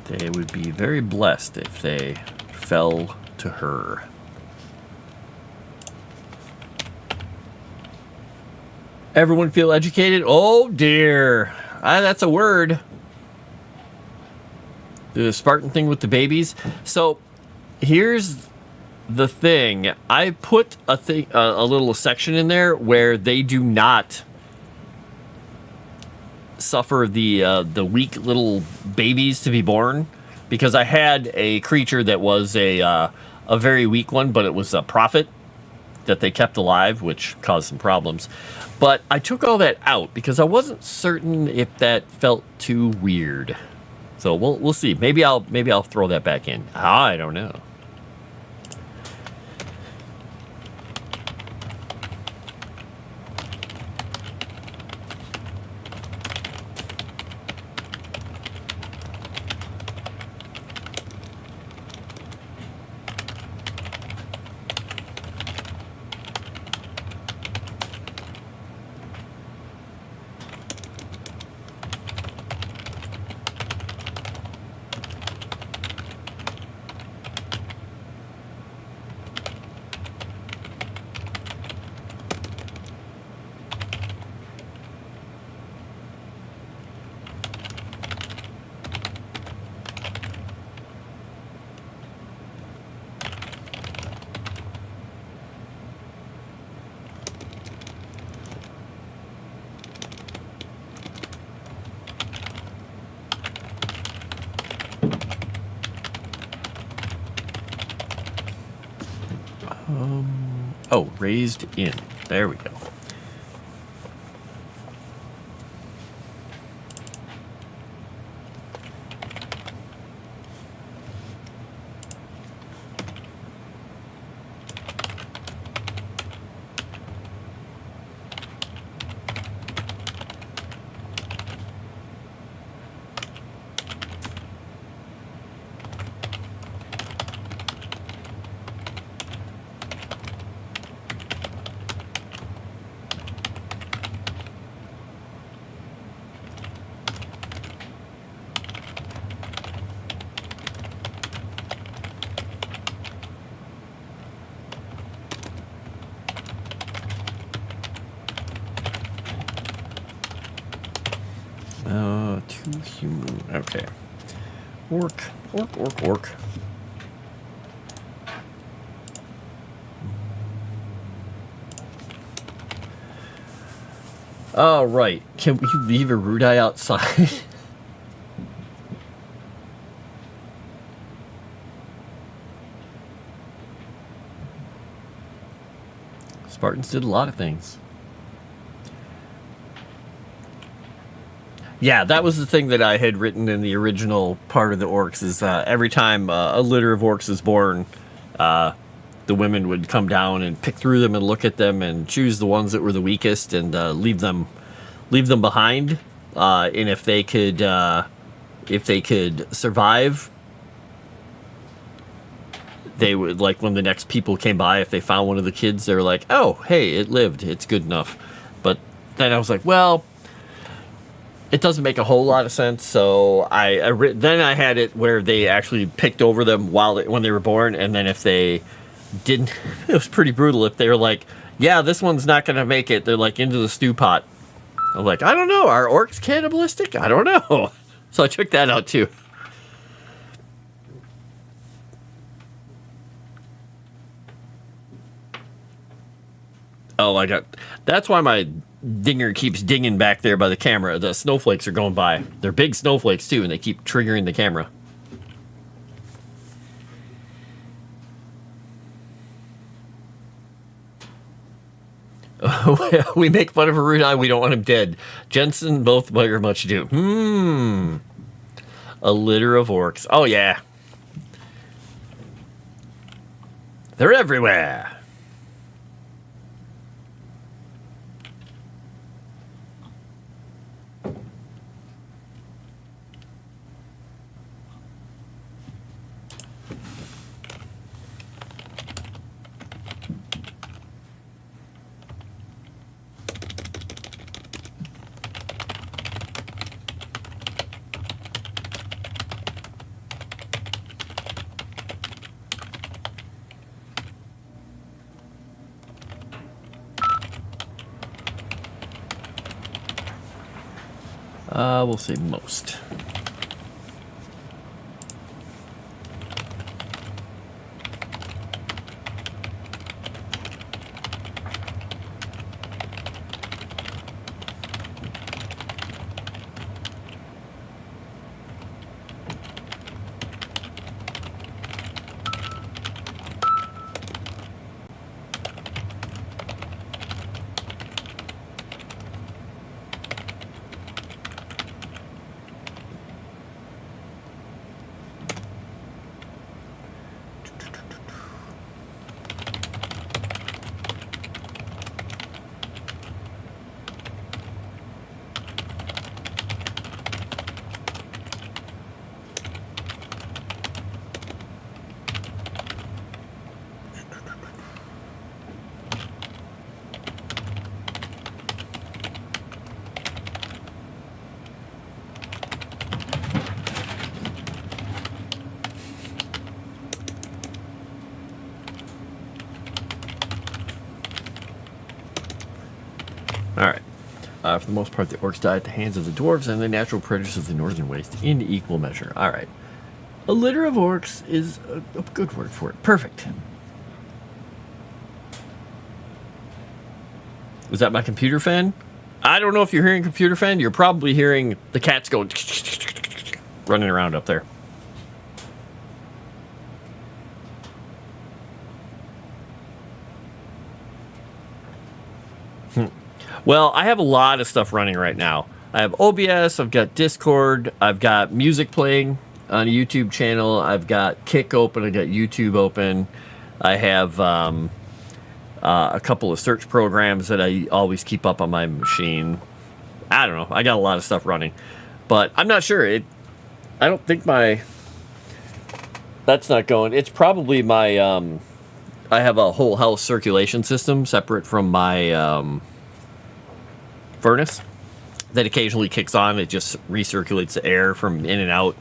They would be very blessed if they fell to her. Everyone feel educated? Oh dear. That's a word. The Spartan thing with the babies. So here's the thing. I put a little section in there where they do not suffer the weak little babies to be born, because I had a creature that was a very weak one, but it was a prophet that they kept alive, which caused some problems. But I took all that out because I wasn't certain if that felt too weird. So we'll see. Maybe I'll throw that back in. I don't know. Oh, raised in. There we go. Two human. Okay. Orc. All right. Can we leave a Rudai outside? Spartans did a lot of things. Yeah, that was the thing that I had written in the original part of the orcs, is every time a litter of orcs is born, the women would come down and pick through them and look at them and choose the ones that were the weakest and leave them behind. And if they could survive, they would, like, when the next people came by, if they found one of the kids, they were like, oh, hey, it lived, it's good enough. But then I was like, well, it doesn't make a whole lot of sense. So then I had it where they actually picked over them when they were born, and then if they didn't, it was pretty brutal. If they were like, yeah, this one's not gonna make it, they're like into the stew pot. I'm like, I don't know, are orcs cannibalistic? I don't know. So I took that out too. Oh, that's why my dinger keeps dinging back there by the camera. The snowflakes are going by. They're big snowflakes too, and they keep triggering the camera. We make fun of Harunai, we don't want him dead. Jensen, both very much do. A litter of orcs. Oh, yeah. They're everywhere. We'll say most. Alright. For the most part, the orcs die at the hands of the dwarves and the natural predators of the northern waste in equal measure. Alright. A litter of orcs is a good word for it. Perfect. Was that my computer fan? I don't know if you're hearing computer fan. You're probably hearing the cats going running around up there. Well, I have a lot of stuff running right now. I have OBS, I've got Discord, I've got music playing on a YouTube channel, I've got Kick open, I've got YouTube open, I have a couple of search programs that I always keep up on my machine. I don't know, I got a lot of stuff running. But I'm not sure, I don't think that's not going. It's probably my, I have a whole house circulation system separate from my, furnace that occasionally kicks on. It just recirculates the air from in and out,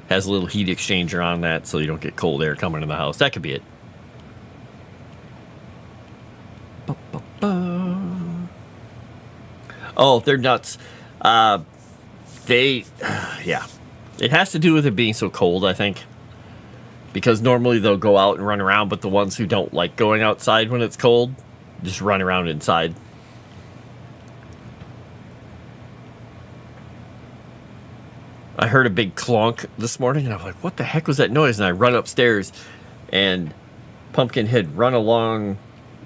has a little heat exchanger on that so you don't get cold air coming in the house. That could be it. Oh, they're nuts. Yeah, it has to do with it being so cold, I think, because normally they'll go out and run around, but the ones who don't like going outside when it's cold just run around inside. I heard a big clonk this morning, and I was like, what the heck was that noise? And I run upstairs, and Pumpkin had run along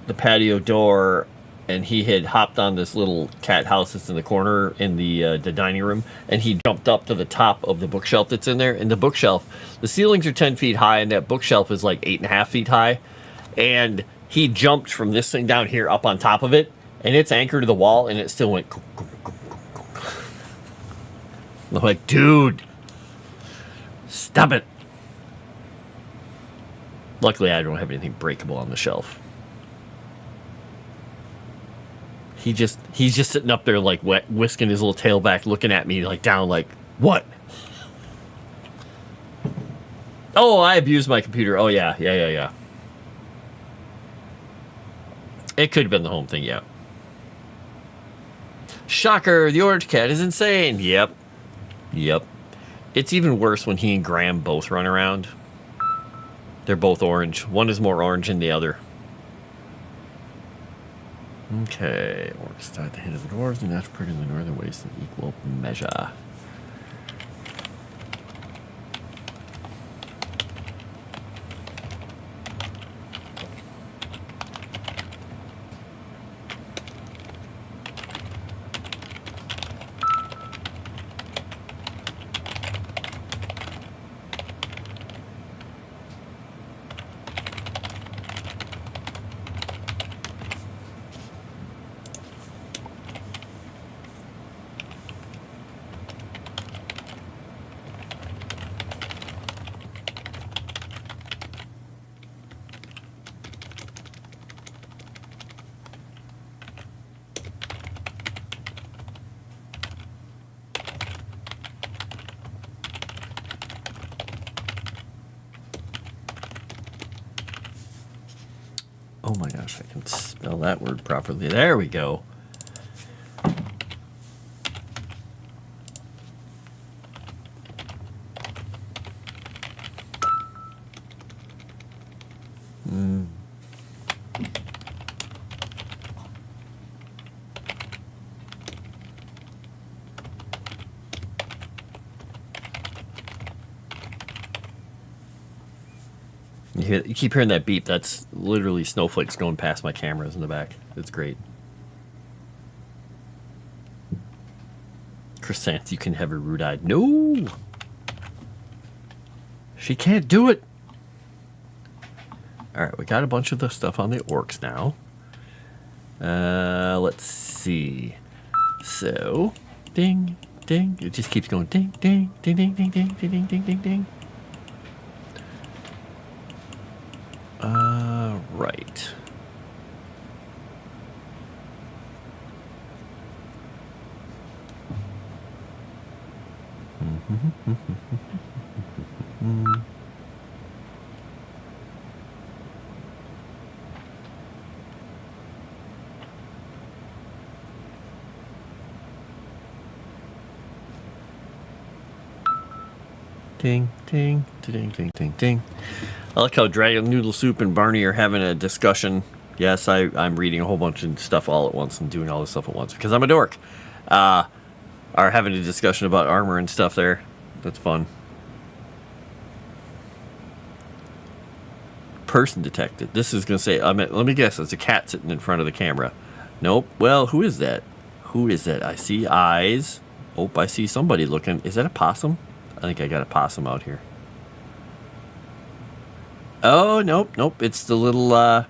the patio door, and he had hopped on this little cat house that's in the corner in the dining room, and he jumped up to the top of the bookshelf that's in there. And the bookshelf, the ceilings are 10 feet high, and that bookshelf is like 8.5 feet high. And he jumped from this thing down here up on top of it, and it's anchored to the wall, and it still went. I'm like, dude, stop it. Luckily, I don't have anything breakable on the shelf. He's just sitting up there like whisking his little tail back, looking at me like down, like, what? Oh, I abused my computer. Oh yeah. It could have been the home thing, yeah. Shocker, the orange cat is insane. Yep. It's even worse when he and Graham both run around. They're both orange. One is more orange than the other. Okay, orcs die at the head of the dwarves and not in the northern waste in equal measure. Oh my gosh, I can spell that word properly. There we go. You keep hearing that beep. That's literally snowflakes going past my cameras in the back. It's great. Chrysanth, you can have her root-eyed. No! She can't do it! Alright, we got a bunch of the stuff on the orcs now. Let's see. So, ding, ding. It just keeps going ding, ding, ding, ding, ding, ding, ding, ding, ding, ding, ding. Right. Ding, ding, ding, ding, ding, ding. I like how Dragon Noodle Soup and Barney are having a discussion. Yes, I'm reading a whole bunch of stuff all at once and doing all this stuff at once because I'm a dork. Are having a discussion about armor and stuff there. That's fun. Person detected. This is going to say, let me guess, it's a cat sitting in front of the camera. Nope. Well, who is that? Who is that? I see eyes. Oh, I see somebody looking. Is that a possum? I think I got a possum out here. Oh, nope. It's the little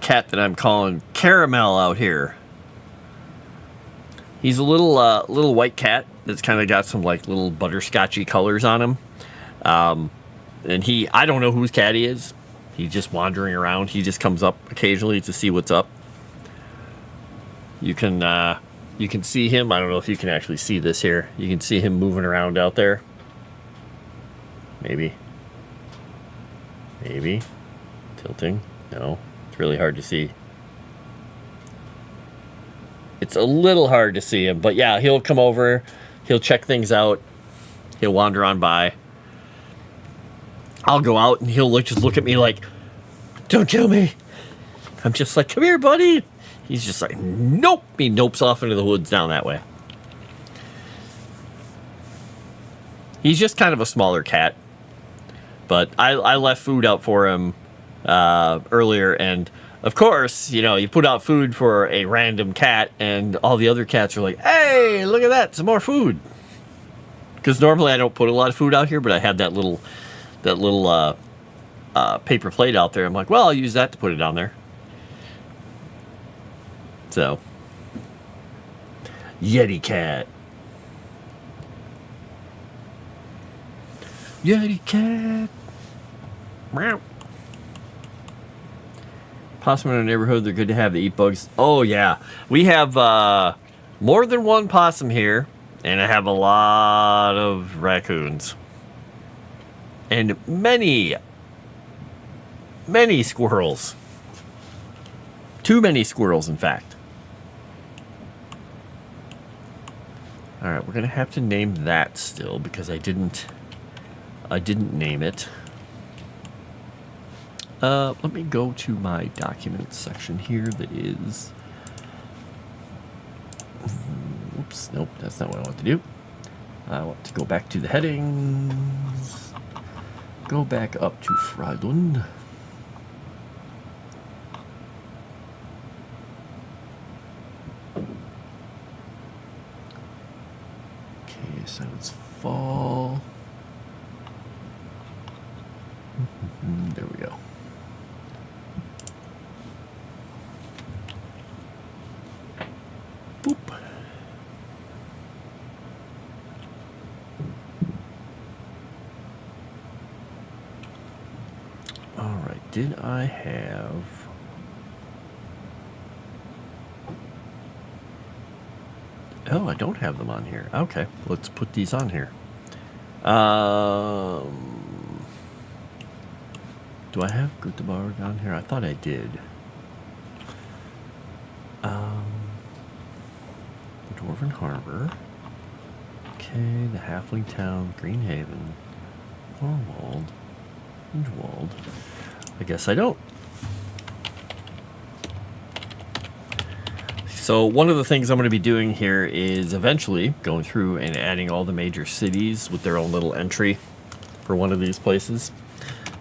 cat that I'm calling Caramel out here. He's a little white cat that's kind of got some like little butterscotchy colors on him. And I don't know whose cat he is. He's just wandering around. He just comes up occasionally to see what's up. You can see him. I don't know if you can actually see this here. You can see him moving around out there. Maybe. Tilting. No. It's really hard to see. It's a little hard to see him, but yeah, he'll come over. He'll check things out. He'll wander on by. I'll go out and he'll just look at me like, "Don't kill me." I'm just like, "Come here, buddy." He's just like, "Nope." He nopes off into the woods down that way. He's just kind of a smaller cat. But I left food out for him earlier, and of course, you know, you put out food for a random cat, and all the other cats are like, "Hey, look at that, some more food." Because normally I don't put a lot of food out here, but I had that little paper plate out there. I'm like, well, I'll use that to put it down there. So, Yeti cat. Yeti cat. Meow. Possum in our neighborhood, they're good to have. They eat bugs. Oh, yeah. We have more than one possum here, and I have a lot of raccoons. And many squirrels. Too many squirrels, in fact. Alright, we're going to have to name that still, because I didn't name it. Let me go to my documents section here that is... Oops, nope, that's not what I want to do. I want to go back to the headings. Go back up to Freiland. Okay, so it's fall. There we go. Boop. All right, did I have... Oh, I don't have them on here. Okay, let's put these on here. Do I have Göteborg on here? I thought I did. The Dwarven Harbor. Okay, the Halfling Town, Greenhaven, Thorwald, Indwald. I guess I don't. So one of the things I'm going to be doing here is eventually going through and adding all the major cities with their own little entry for one of these places.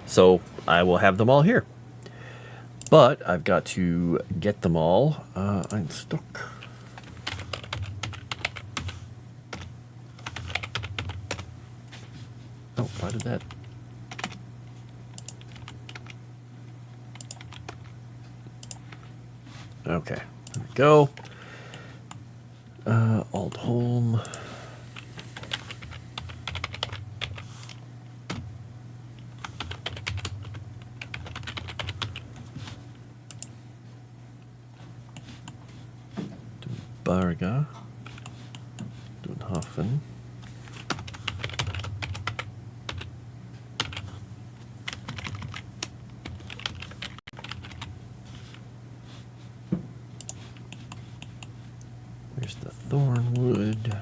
So I will have them all here. But I've got to get them all. I'm stuck. Oh, why did that? Okay, there we go. Aldholm. Barga. Dunhafen. There's the Thornwood.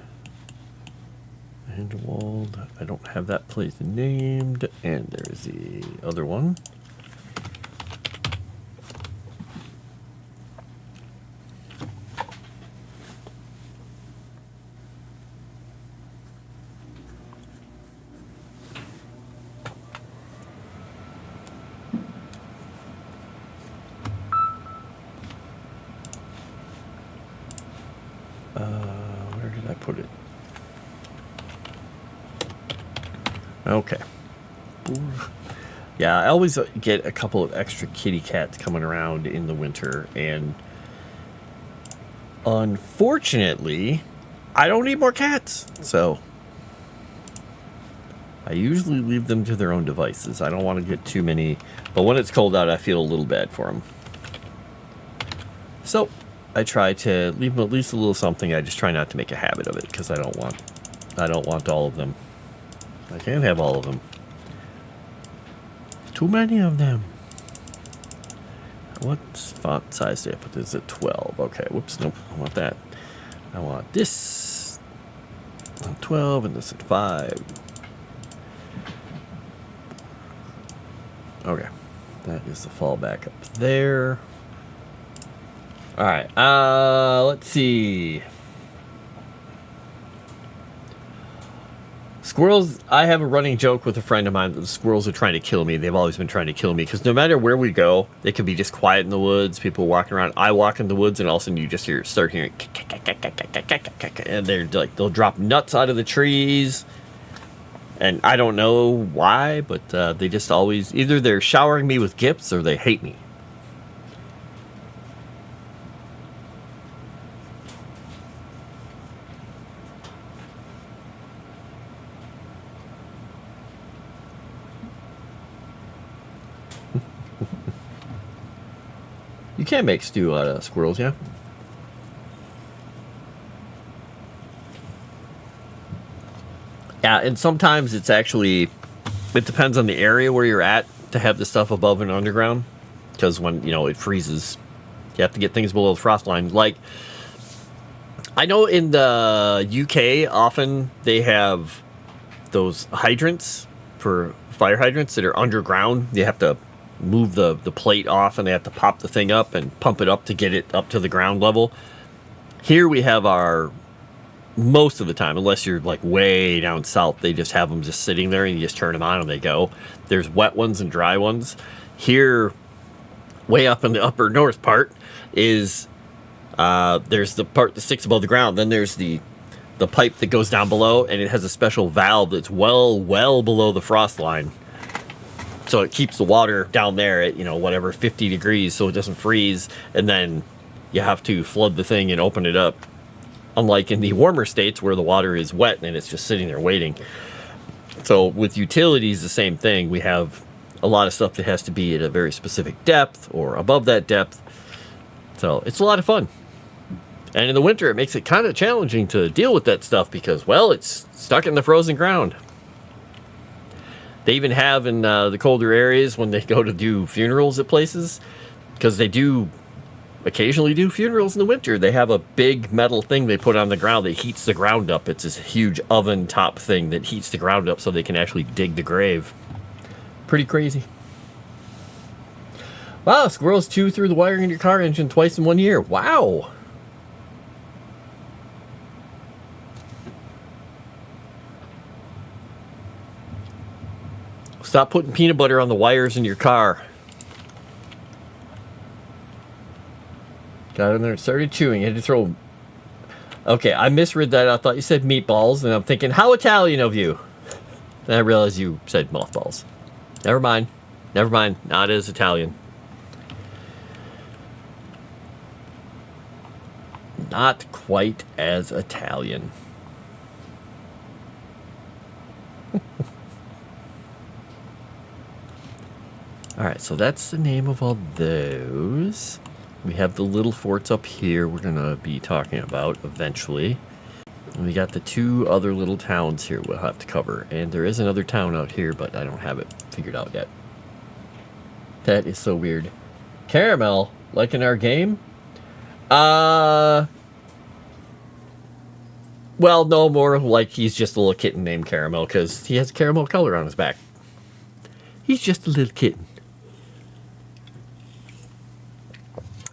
Handwald. I don't have that place named. And there's the other one. Where did I put it? Okay. Yeah, I always get a couple of extra kitty cats coming around in the winter, and unfortunately, I don't need more cats. So I usually leave them to their own devices. I don't want to get too many, but when it's cold out, I feel a little bad for them. So I try to leave them at least a little something. I just try not to make a habit of it because I don't want all of them. I can't have all of them. Too many of them. What font size did I put this at? 12. Okay, whoops, nope, I want that. I want this at 12 and this at 5. Okay, that is the fallback up there. All right, let's see. Squirrels, I have a running joke with a friend of mine that the squirrels are trying to kill me. They've always been trying to kill me because no matter where we go, they could be just quiet in the woods, people walking around. I walk in the woods and all of a sudden you just start hearing and they're like, they'll drop nuts out of the trees. And I don't know why, but they just always, either they're showering me with gifts or they hate me. You can make stew out of squirrels, yeah? Yeah, and sometimes it's actually, it depends on the area where you're at to have the stuff above and underground. Because when, you know, it freezes, you have to get things below the frost line. Like, I know in the UK, often they have those hydrants for fire hydrants that are underground. You have to move the plate off and they have to pop the thing up and pump it up to get it up to the ground level. Here we have our, most of the time, unless you're like way down south, they just have them just sitting there and you just turn them on and they go. There's wet ones and dry ones. Here, way up in the upper north part, is there's the part that sticks above the ground. Then there's the pipe that goes down below, and it has a special valve that's well below the frost line. So it keeps the water down there at, you know, whatever, 50 degrees so it doesn't freeze. And then you have to flood the thing and open it up. Unlike in the warmer states where the water is wet and it's just sitting there waiting. So with utilities, the same thing. We have a lot of stuff that has to be at a very specific depth or above that depth. So it's a lot of fun. And in the winter, it makes it kind of challenging to deal with that stuff because, well, it's stuck in the frozen ground. They even have in the colder areas when they go to do funerals at places, because they do occasionally do funerals in the winter. They have a big metal thing they put on the ground that heats the ground up. It's this huge oven top thing that heats the ground up so they can actually dig the grave. Pretty crazy. Wow, squirrels chew through the wiring in your car engine twice in 1 year. Wow. Stop putting peanut butter on the wires in your car. Got in there and started chewing. Had to throw. Okay, I misread that. I thought you said meatballs, and I'm thinking, how Italian of you. Then I realized you said mothballs. Never mind. Never mind. Not as Italian. Not quite as Italian. Alright, so that's the name of all those. We have the little forts up here we're going to be talking about eventually. And we got the two other little towns here we'll have to cover. And there is another town out here, but I don't have it figured out yet. That is so weird. Caramel, like in our game? Well, no, more like he's just a little kitten named Caramel, because he has caramel color on his back. He's just a little kitten.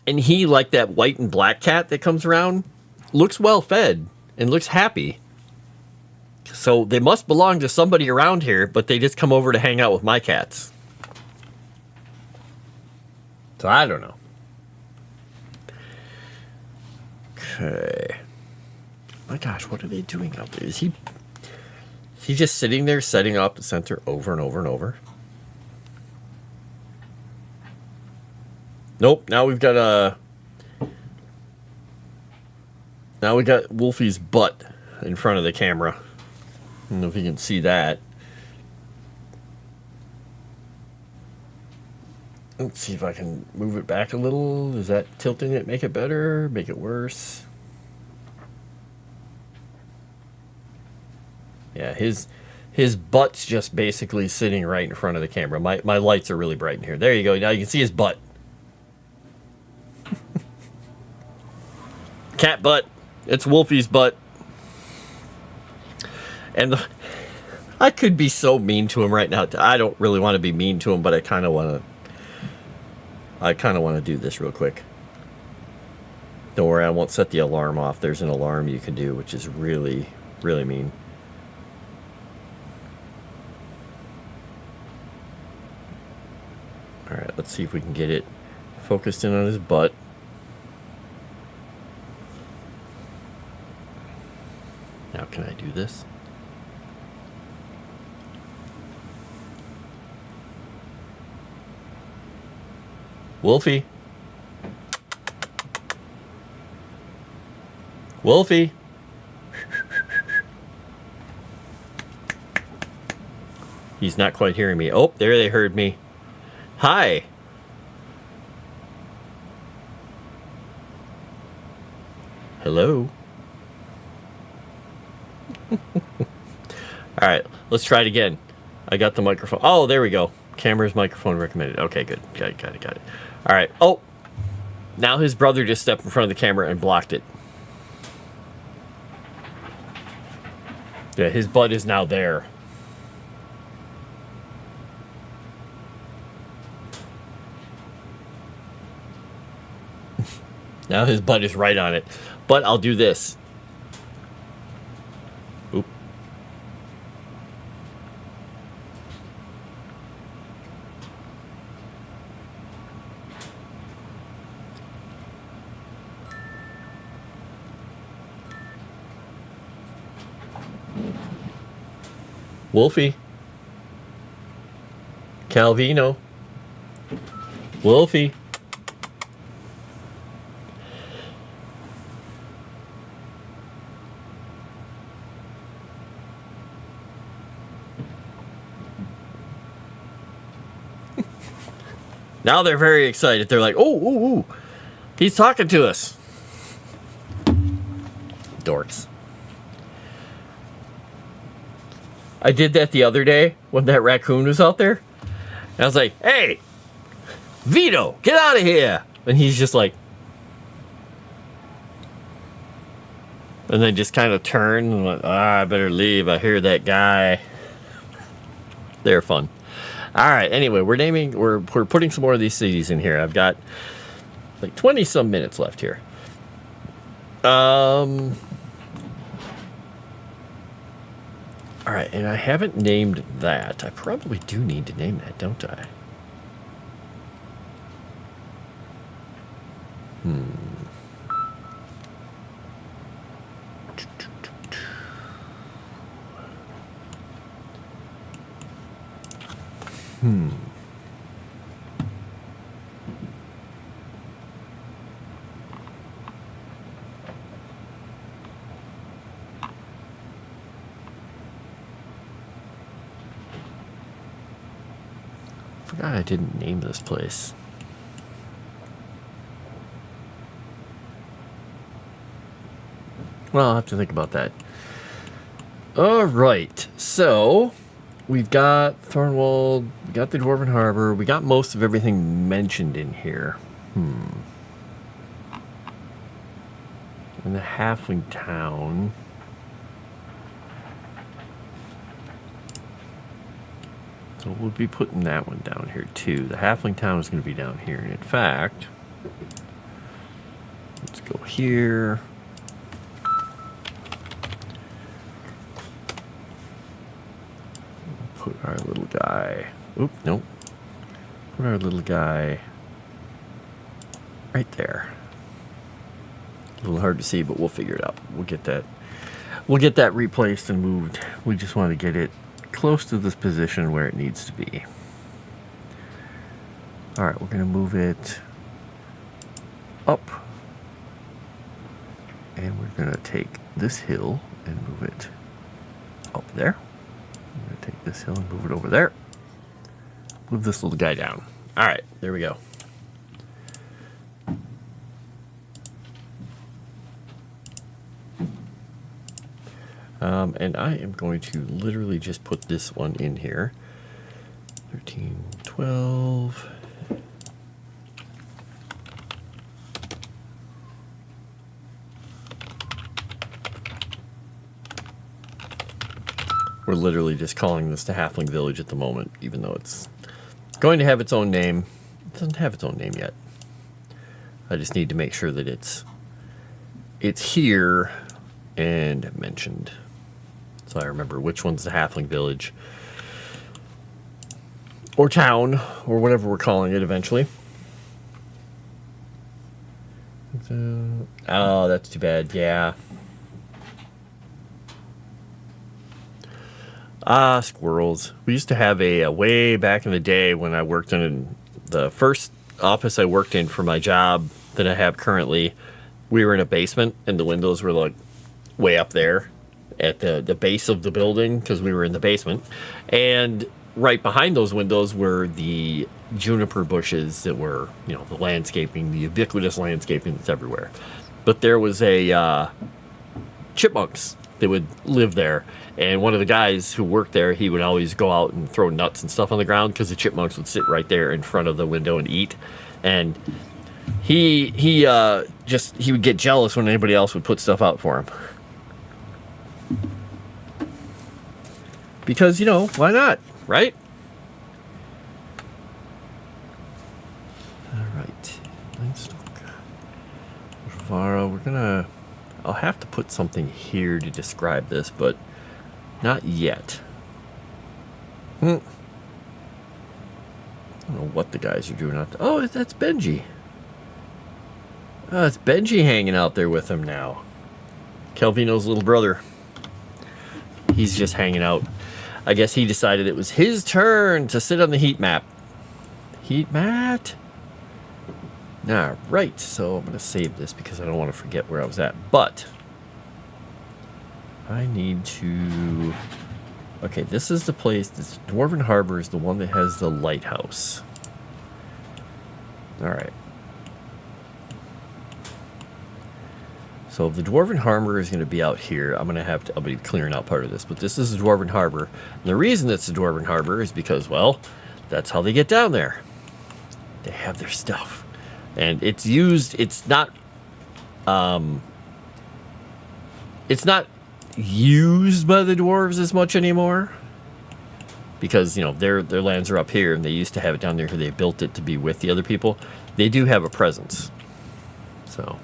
And he, like that white and black cat that comes around, looks well fed and looks happy. So they must belong to somebody around here, but they just come over to hang out with my cats. So I don't know. Okay. My gosh, what are they doing out there? Is he just sitting there setting up the center over and over and over? Nope, now we got Wolfie's butt in front of the camera. I don't know if you can see that. Let's see if I can move it back a little. Is that tilting it? Make it better? Make it worse? Yeah, his butt's just basically sitting right in front of the camera. My lights are really bright in here. There you go. Now you can see his butt. Cat butt. It's Wolfie's butt. And I could be so mean to him right now. I don't really want to be mean to him, but I kind of want to do this real quick. Don't worry, I won't set the alarm off. There's an alarm you can do, which is really, really mean. All right, let's see if we can get it focused in on his butt. Now, can I do this? Wolfie. Wolfie. He's not quite hearing me. Oh, there they heard me. Hi. Hello. All right, let's try it again. I got the microphone. Oh, there we go. Camera's microphone recommended. Okay, good. Got it. All right. Oh, now his brother just stepped in front of the camera and blocked it. Yeah, his butt is now there. Now his butt is right on it. But I'll do this. Oop. Wolfie. Calvino. Wolfie. Now they're very excited. They're like, oh, he's talking to us. Dorks. I did that the other day when that raccoon was out there. And I was like, hey, Vito, get out of here. And he's just like, and then just kind of turned and went, I better leave. I hear that guy. They're fun. All right. Anyway, we're putting some more of these CDs in here. I've got like 20 some minutes left here. All right, and I haven't named that. I probably do need to name that, don't I? Forgot I didn't name this place. Well, I'll have to think about that. All right, so we've got Thornwald, we got the Dwarven Harbor, we got most of everything mentioned in here. And the Halfling Town. So we'll be putting that one down here too. The Halfling Town is going to be down here. And in fact, let's go here. Put our little guy. Oop, nope. Put our little guy right there. A little hard to see, but we'll figure it out. We'll get that. We'll get that replaced and moved. We just want to get it close to this position where it needs to be. All right, we're going to move it up. And we're going to take this hill and move it up there. I'm going to take this hill and move it over there. Move this little guy down. All right, there we go. And I am going to literally just put this one in here. 13, 12. We're literally just calling this the Halfling Village at the moment, even though it's going to have its own name. It doesn't have its own name yet. I just need to make sure that it's here and mentioned. So I remember which one's the Halfling Village. or town, or whatever we're calling it eventually. Oh, that's too bad. Yeah. Ah, squirrels. We used to have a way back in the day when I worked in the first office I worked in for my job that I have currently. We were in a basement, and the windows were like way up there at the base of the building because we were in the basement. And right behind those windows were the juniper bushes that were, you know, the landscaping, the ubiquitous landscaping that's everywhere. But there was a chipmunks that would live there. And one of the guys who worked there, he would always go out and throw nuts and stuff on the ground because the chipmunks would sit right there in front of the window and eat. And he would get jealous when anybody else would put stuff out for him. Because, you know, why not, right? All right. Vara, I'll have to put something here to describe this, but not yet. I don't know what the guys are doing out there. Oh, that's Benji. Oh, it's Benji hanging out there with him now. Calvino's little brother. He's just hanging out. I guess he decided it was his turn to sit on the heat map. Heat mat. All right, so I'm going to save this because I don't want to forget where I was at. But I need to... Okay, this is the place. This Dwarven Harbor is the one that has the lighthouse. All right. So the Dwarven Harbor is going to be out here. I'll be clearing out part of this, but this is the Dwarven Harbor. And the reason it's the Dwarven Harbor is because, well, that's how they get down there. They have their stuff. And it's used, it's not used by the dwarves as much anymore. Because, you know, their lands are up here and they used to have it down there because they built it to be with the other people. They do have a presence. So...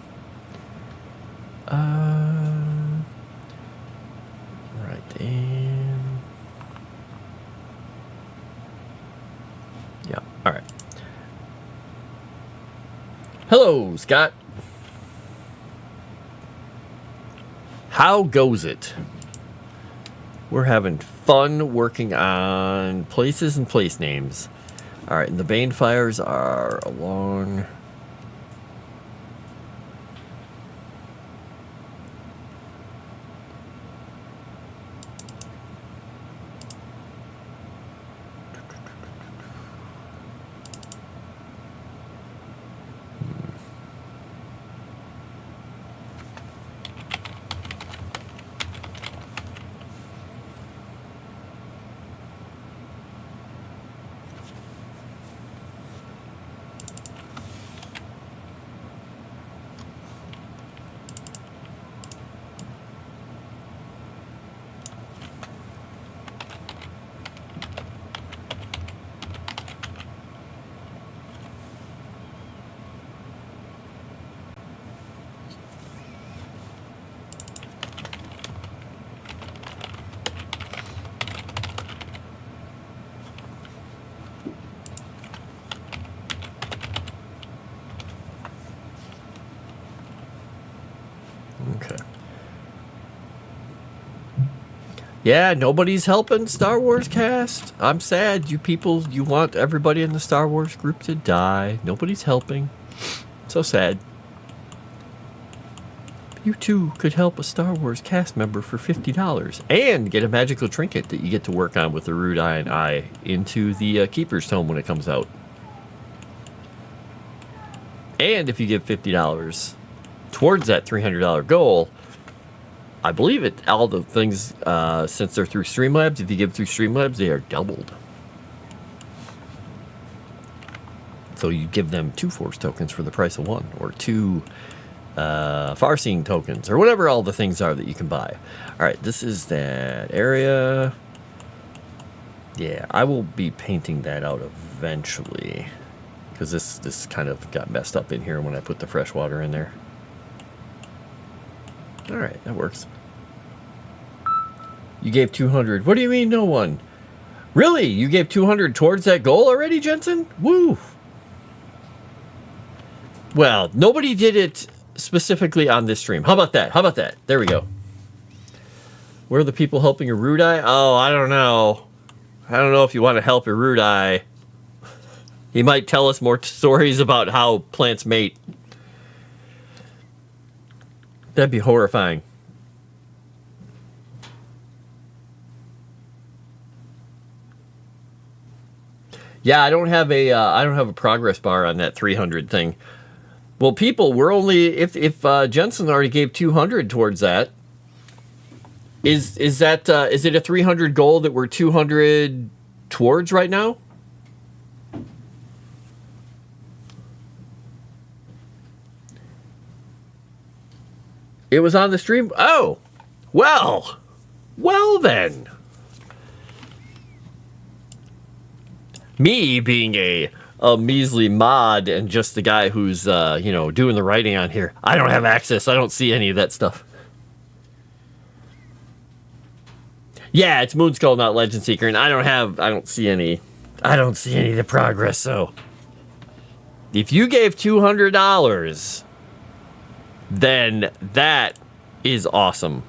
right, and yeah, all right. Hello, Scott. How goes it? We're having fun working on places and place names. All right, and the Bane Fires are along... Okay. Yeah, nobody's helping Star Wars cast. I'm sad. You people, you want everybody in the Star Wars group to die. Nobody's helping. So sad. You too could help a Star Wars cast member for $50 and get a magical trinket that you get to work on with the Rude Iron Eye into the Keeper's Tome when it comes out. And if you give $50 towards that $300 goal, I believe it. All the things, since they're through Streamlabs, if you give through Streamlabs, they are doubled. So you give them 2 Force tokens for the price of 1, or 2 Farseeing tokens, or whatever all the things are that you can buy. All right, this is that area. Yeah, I will be painting that out eventually, because this kind of got messed up in here when I put the fresh water in there. All right, that works. You gave 200. What do you mean no one? Really? You gave 200 towards that goal already, Jensen? Woo! Well, nobody did it specifically on this stream. How about that? How about that? There we go. Where are the people helping Erudai? Oh, I don't know. I don't know if you want to help Erudai. He might tell us more stories about how plants mate. That'd be horrifying. Yeah, I don't have a progress bar on that 300 thing. Well, people, we're only if Jensen already gave 200 towards that. Is it a 300 goal that we're 200 towards right now? It was on the stream. Oh, well then. Me being a measly mod and just the guy who's doing the writing on here. I don't have access. I don't see any of that stuff. Yeah, it's Moonskull, not Legend Seeker, and I don't see any of the progress. So if you gave $200, then that is awesome.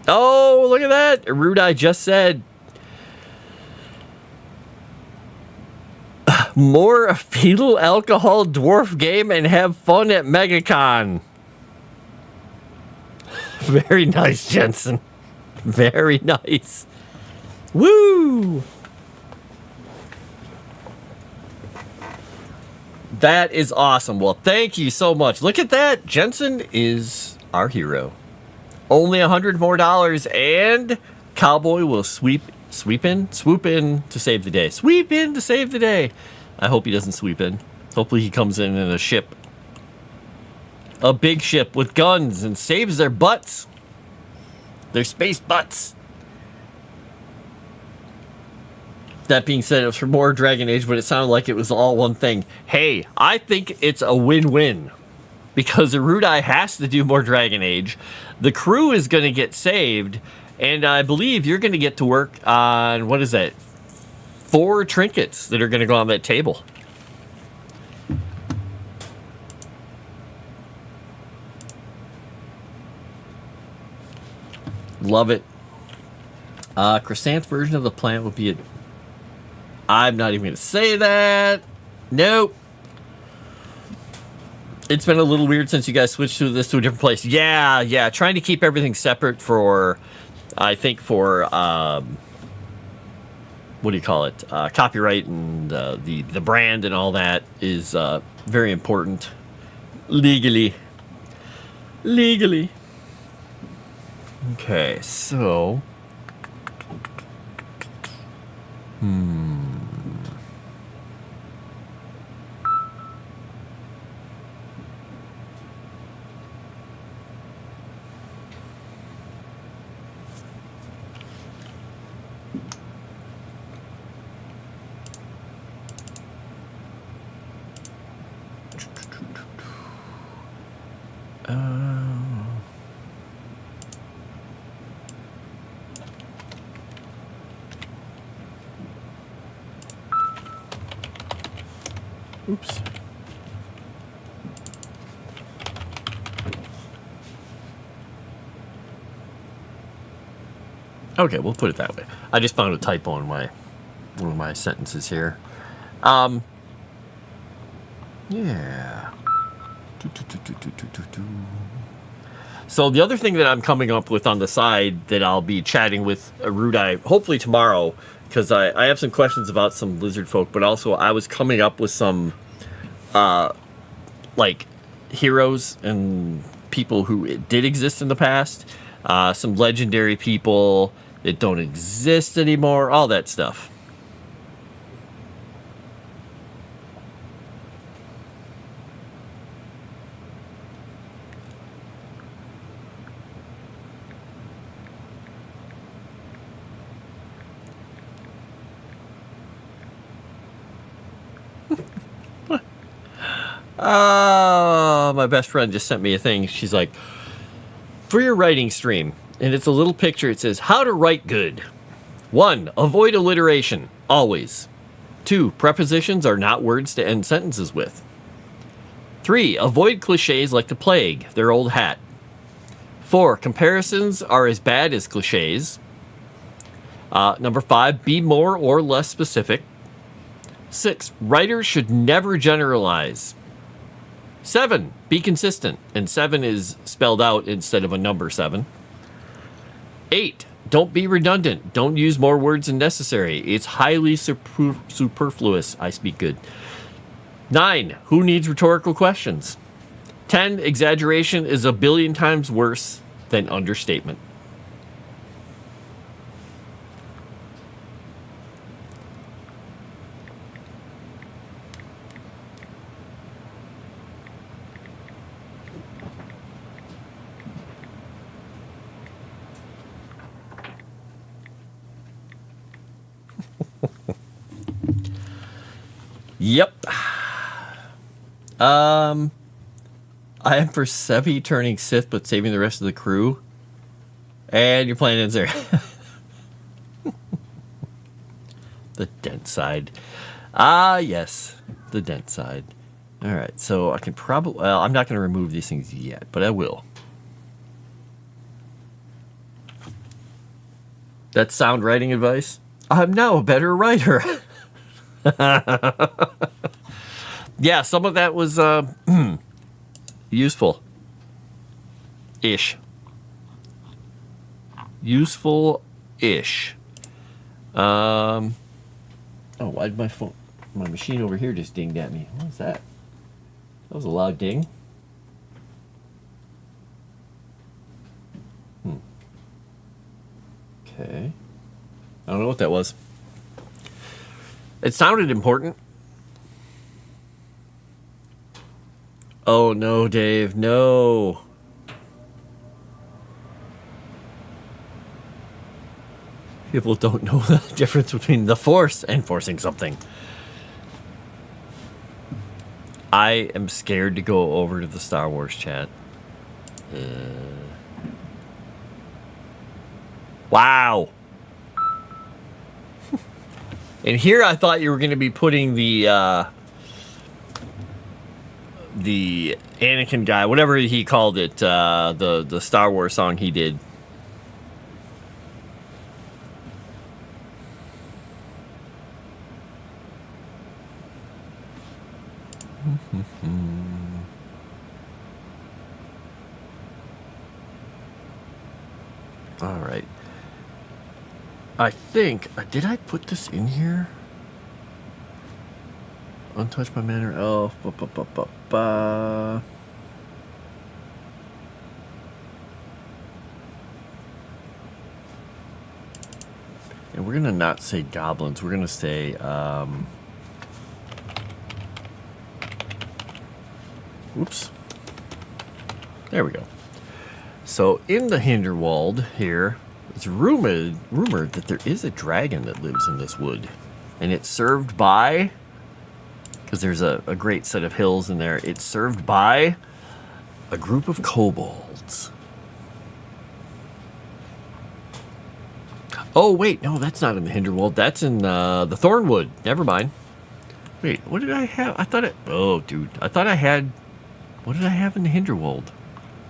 Oh, look at that! Erudai just said more fetal alcohol dwarf game and have fun at MegaCon. Very nice, Jensen. Very nice. Woo! That is awesome. Well, thank you so much. Look at that. Jensen is our hero. Only $100 more, and Cowboy will swoop in to save the day. Sweep in to save the day. I hope he doesn't sweep in. Hopefully he comes in a ship. A big ship with guns and saves their butts. Their space butts. That being said, it was for more Dragon Age, but it sounded like it was all one thing. Hey, I think it's a win-win. Because Erudai has to do more Dragon Age. The crew is going to get saved. And I believe you're going to get to work on, what is that? 4 trinkets that are going to go on that table. Love it. Chrysant's version of the plant would be I'm not even going to say that. Nope. It's been a little weird since you guys switched to this to a different place. Yeah. Trying to keep everything separate for, I think for, what do you call it? Copyright and the brand and all that is very important. Legally. Okay, so. Oops. Okay, we'll put it that way. I just found a typo in one of my sentences here. Yeah. So the other thing that I'm coming up with on the side that I'll be chatting with Erudai hopefully tomorrow, because I have some questions about some lizard folk, but also I was coming up with some like heroes and people who did exist in the past, some legendary people that don't exist anymore, all that stuff. My best friend just sent me a thing. She's like, for your writing stream, and it's a little picture. It says, how to write good. 1. Avoid alliteration, always. 2. Prepositions are not words to end sentences with. 3. Avoid cliches like the plague, they're old hat. 4. Comparisons are as bad as cliches. Number 5. Be more or less specific. 6. Writers should never generalize. 7. Be consistent, and 7 is spelled out instead of a number 7. 8. Don't be redundant. Don't use more words than necessary. It's highly superfluous. I speak good. 9. Who needs rhetorical questions? 10. Exaggeration is a billion times worse than understatement. Yep. I am for Sevi turning Sith, but saving the rest of the crew. And your plan ends there. The dent side. Ah, yes. The dent side. Alright, so I can probably... Well, I'm not going to remove these things yet, but I will. That's sound writing advice? I'm now a better writer. Yeah, some of that was useful-ish. Useful-ish. Oh, why did my machine over here just dinged at me? What was that? That was a loud ding. Okay. I don't know what that was. It sounded important. Oh no, Dave, no. People don't know the difference between the Force and forcing something. I am scared to go over to the Star Wars chat. Wow. And here I thought you were going to be putting the Anakin guy, whatever he called it, the Star Wars song he did. All right. I think, did I put this in here? Untouched by manner. Oh, and we're gonna not say goblins. We're gonna say, oops. There we go. So in the Hinderwald here, it's rumored that there is a dragon that lives in this wood, and it's served by, because there's a great set of hills in there, it's served by a group of kobolds. Oh wait, no, that's not in the Hinderwald. That's in the Thornwood. Never mind. Wait, what did I have? I thought it. Oh, dude, I thought I had. What did I have in the Hinderwald?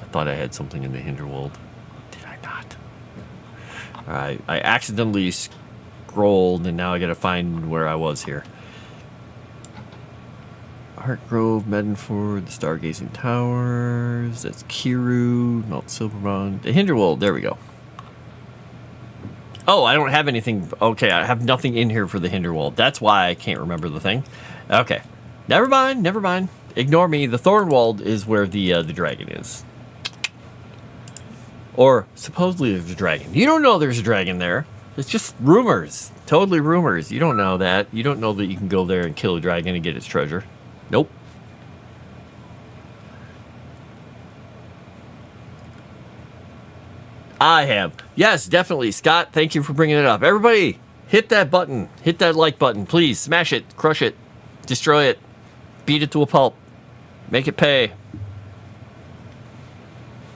I thought I had something in the Hinderwald. Did I not? Alright, I accidentally scrolled, and now I gotta find where I was here. Heartgrove, Medenford, the Stargazing Towers. That's Kiru, Mount Silverbond. The Hinderwald, there we go. Oh, I don't have anything. Okay, I have nothing in here for the Hinderwald. That's why I can't remember the thing. Okay. Never mind, never mind. Ignore me. The Thornwald is where the dragon is. Or supposedly there's a dragon. You don't know there's a dragon there. It's just rumors. Totally rumors. You don't know that. You don't know that you can go there and kill a dragon and get its treasure. Nope. I have. Yes, definitely. Scott, thank you for bringing it up. Everybody, hit that button. Hit that like button. Please, smash it. Crush it. Destroy it. Beat it to a pulp. Make it pay.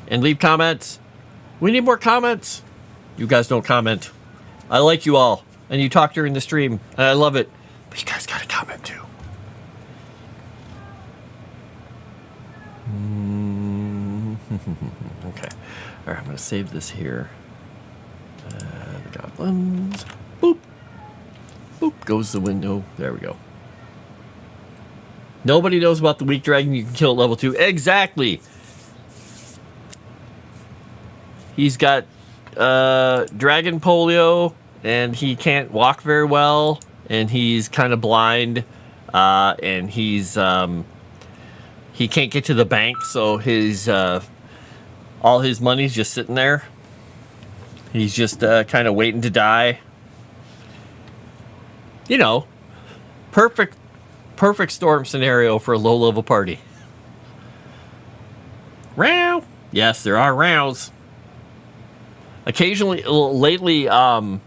And leave comments. We need more comments. You guys don't comment. I like you all. And you talk during the stream. And I love it. But you guys got to comment too. Okay. All right, I'm going to save this here. The goblins. Boop. Boop. Goes the window. There we go. Nobody knows about the weak dragon you can kill at level 2. Exactly. He's got dragon polio, and he can't walk very well, and he's kind of blind, and he's he can't get to the bank, so his all his money's just sitting there. He's just kind of waiting to die. You know, perfect storm scenario for a low-level party. Row. Yes, there are rows. Occasionally, lately, when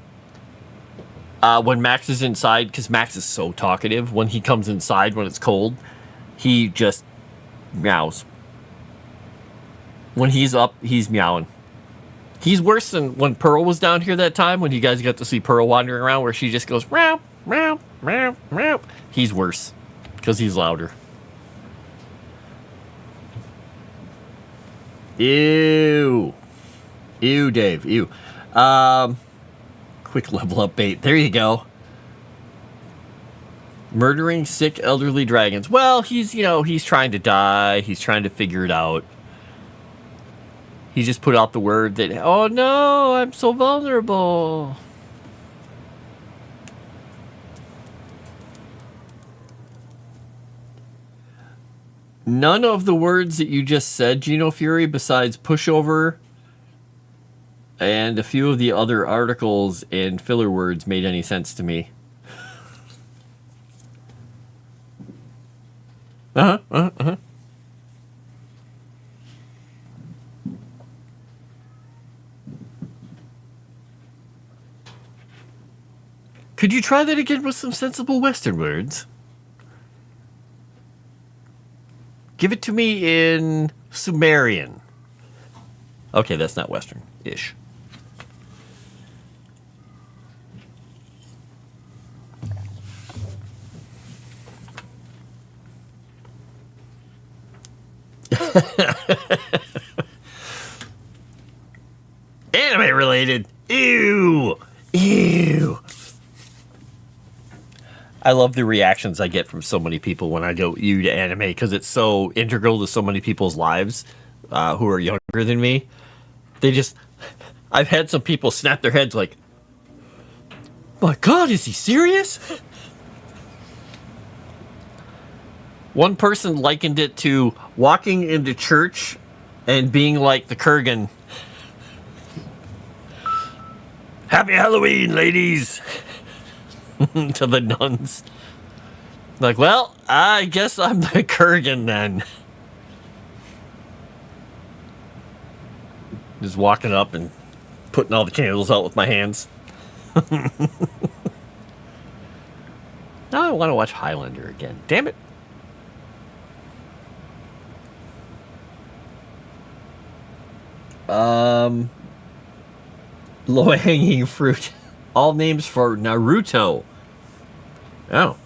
Max is inside, because Max is so talkative, when he comes inside when it's cold, he just meows. When he's up, he's meowing. He's worse than when Pearl was down here that time, when you guys got to see Pearl wandering around, where she just goes, meow, meow, meow, meow. He's worse, because he's louder. Ew. Ew, Dave. Ew. Quick level up bait. There you go. Murdering sick elderly dragons. Well, he's trying to die. He's trying to figure it out. He just put out the word that, oh no, I'm so vulnerable. None of the words that you just said, Geno Fury, besides pushover and a few of the other articles and filler words, made any sense to me. Could you try that again with some sensible Western words? Give it to me in Sumerian. Okay, that's not Western-ish. Anime related. Ew. Ew. I love the reactions I get from so many people when I go ew to anime, because it's so integral to so many people's lives who are younger than me. I've had some people snap their heads like, my God, is he serious? One person likened it to walking into church and being like the Kurgan. Happy Halloween, ladies! To the nuns. Like, well, I guess I'm the Kurgan then. Just walking up and putting all the candles out with my hands. Now I want to watch Highlander again. Damn it. Low-hanging fruit. All names for Naruto. Oh.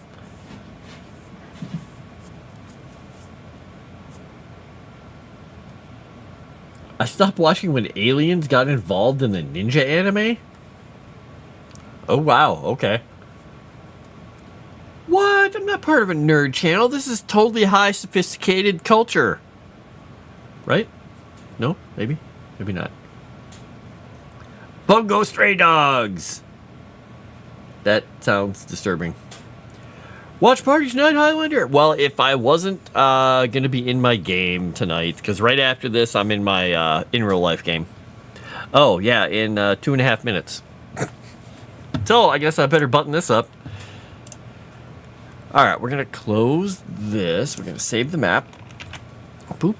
I stopped watching when aliens got involved in the ninja anime? Oh, wow. Okay. What? I'm not part of a nerd channel. This is totally high, sophisticated culture. Right? No? Maybe? Maybe not. Bungo Stray Dogs! That sounds disturbing. Watch parties tonight, Highlander. Well, if I wasn't going to be in my game tonight, because right after this, I'm in my in real life game. Oh, yeah, in 2.5 minutes. So, I guess I better button this up. Alright, we're going to close this. We're going to save the map. Boop.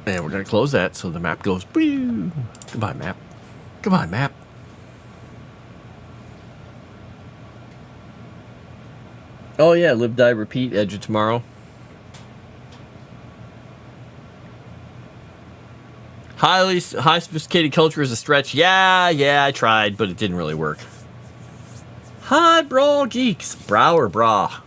And we're going to close that so the map goes. Boo. Goodbye, map. Goodbye, map. Oh yeah, live, die, repeat, edge of tomorrow. High sophisticated culture is a stretch. Yeah, I tried, but it didn't really work. Hot Brawl Geeks. Bra or bra?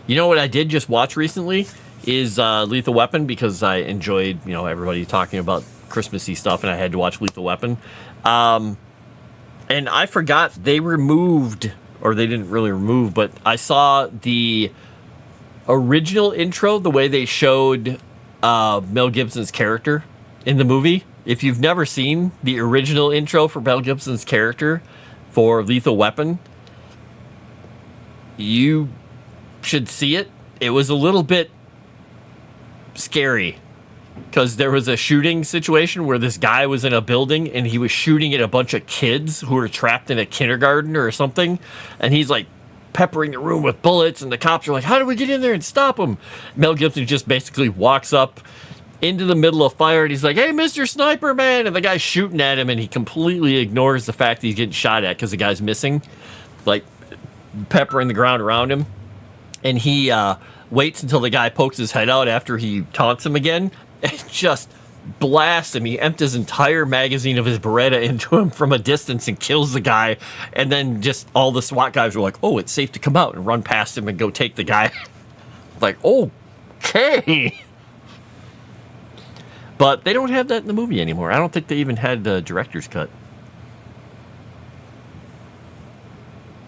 You know what I did just watch recently is Lethal Weapon, because I enjoyed, everybody talking about Christmassy stuff, and I had to watch Lethal Weapon. And I forgot they removed, or they didn't really remove, but I saw the original intro, the way they showed Mel Gibson's character in the movie. If you've never seen the original intro for Mel Gibson's character for Lethal Weapon, you should see it. It was a little bit scary because there was a shooting situation where this guy was in a building and he was shooting at a bunch of kids who were trapped in a kindergarten or something, and he's like peppering the room with bullets, and the cops are like, how do we get in there and stop him? Mel Gibson just basically walks up into the middle of fire and he's like, hey, Mr. Sniper Man, and the guy's shooting at him, and he completely ignores the fact that he's getting shot at because the guy's missing, like peppering the ground around him. And he waits until the guy pokes his head out after he taunts him again, and just blasts him. He empties his entire magazine of his Beretta into him from a distance and kills the guy. And then just all the SWAT guys were like, oh, it's safe to come out, and run past him and go take the guy. Like, okay. But they don't have that in the movie anymore. I don't think they even had the director's cut.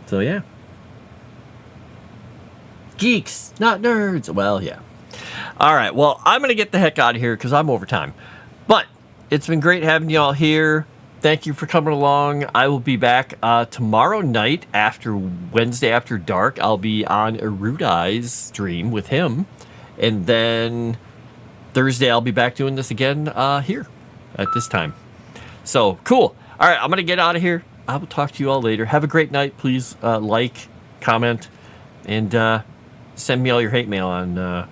So, yeah. Geeks, not nerds. Well, yeah. All right. Well, I'm going to get the heck out of here because I'm over time. But it's been great having you all here. Thank you for coming along. I will be back tomorrow night after Wednesday after dark. I'll be on Erudai's stream with him. And then Thursday, I'll be back doing this again here at this time. So, cool. All right. I'm going to get out of here. I will talk to you all later. Have a great night. Please like, comment, and send me all your hate mail on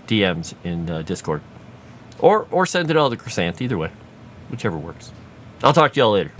DMs in Discord. Or send it all to Crescent. Either way. Whichever works. I'll talk to y'all later.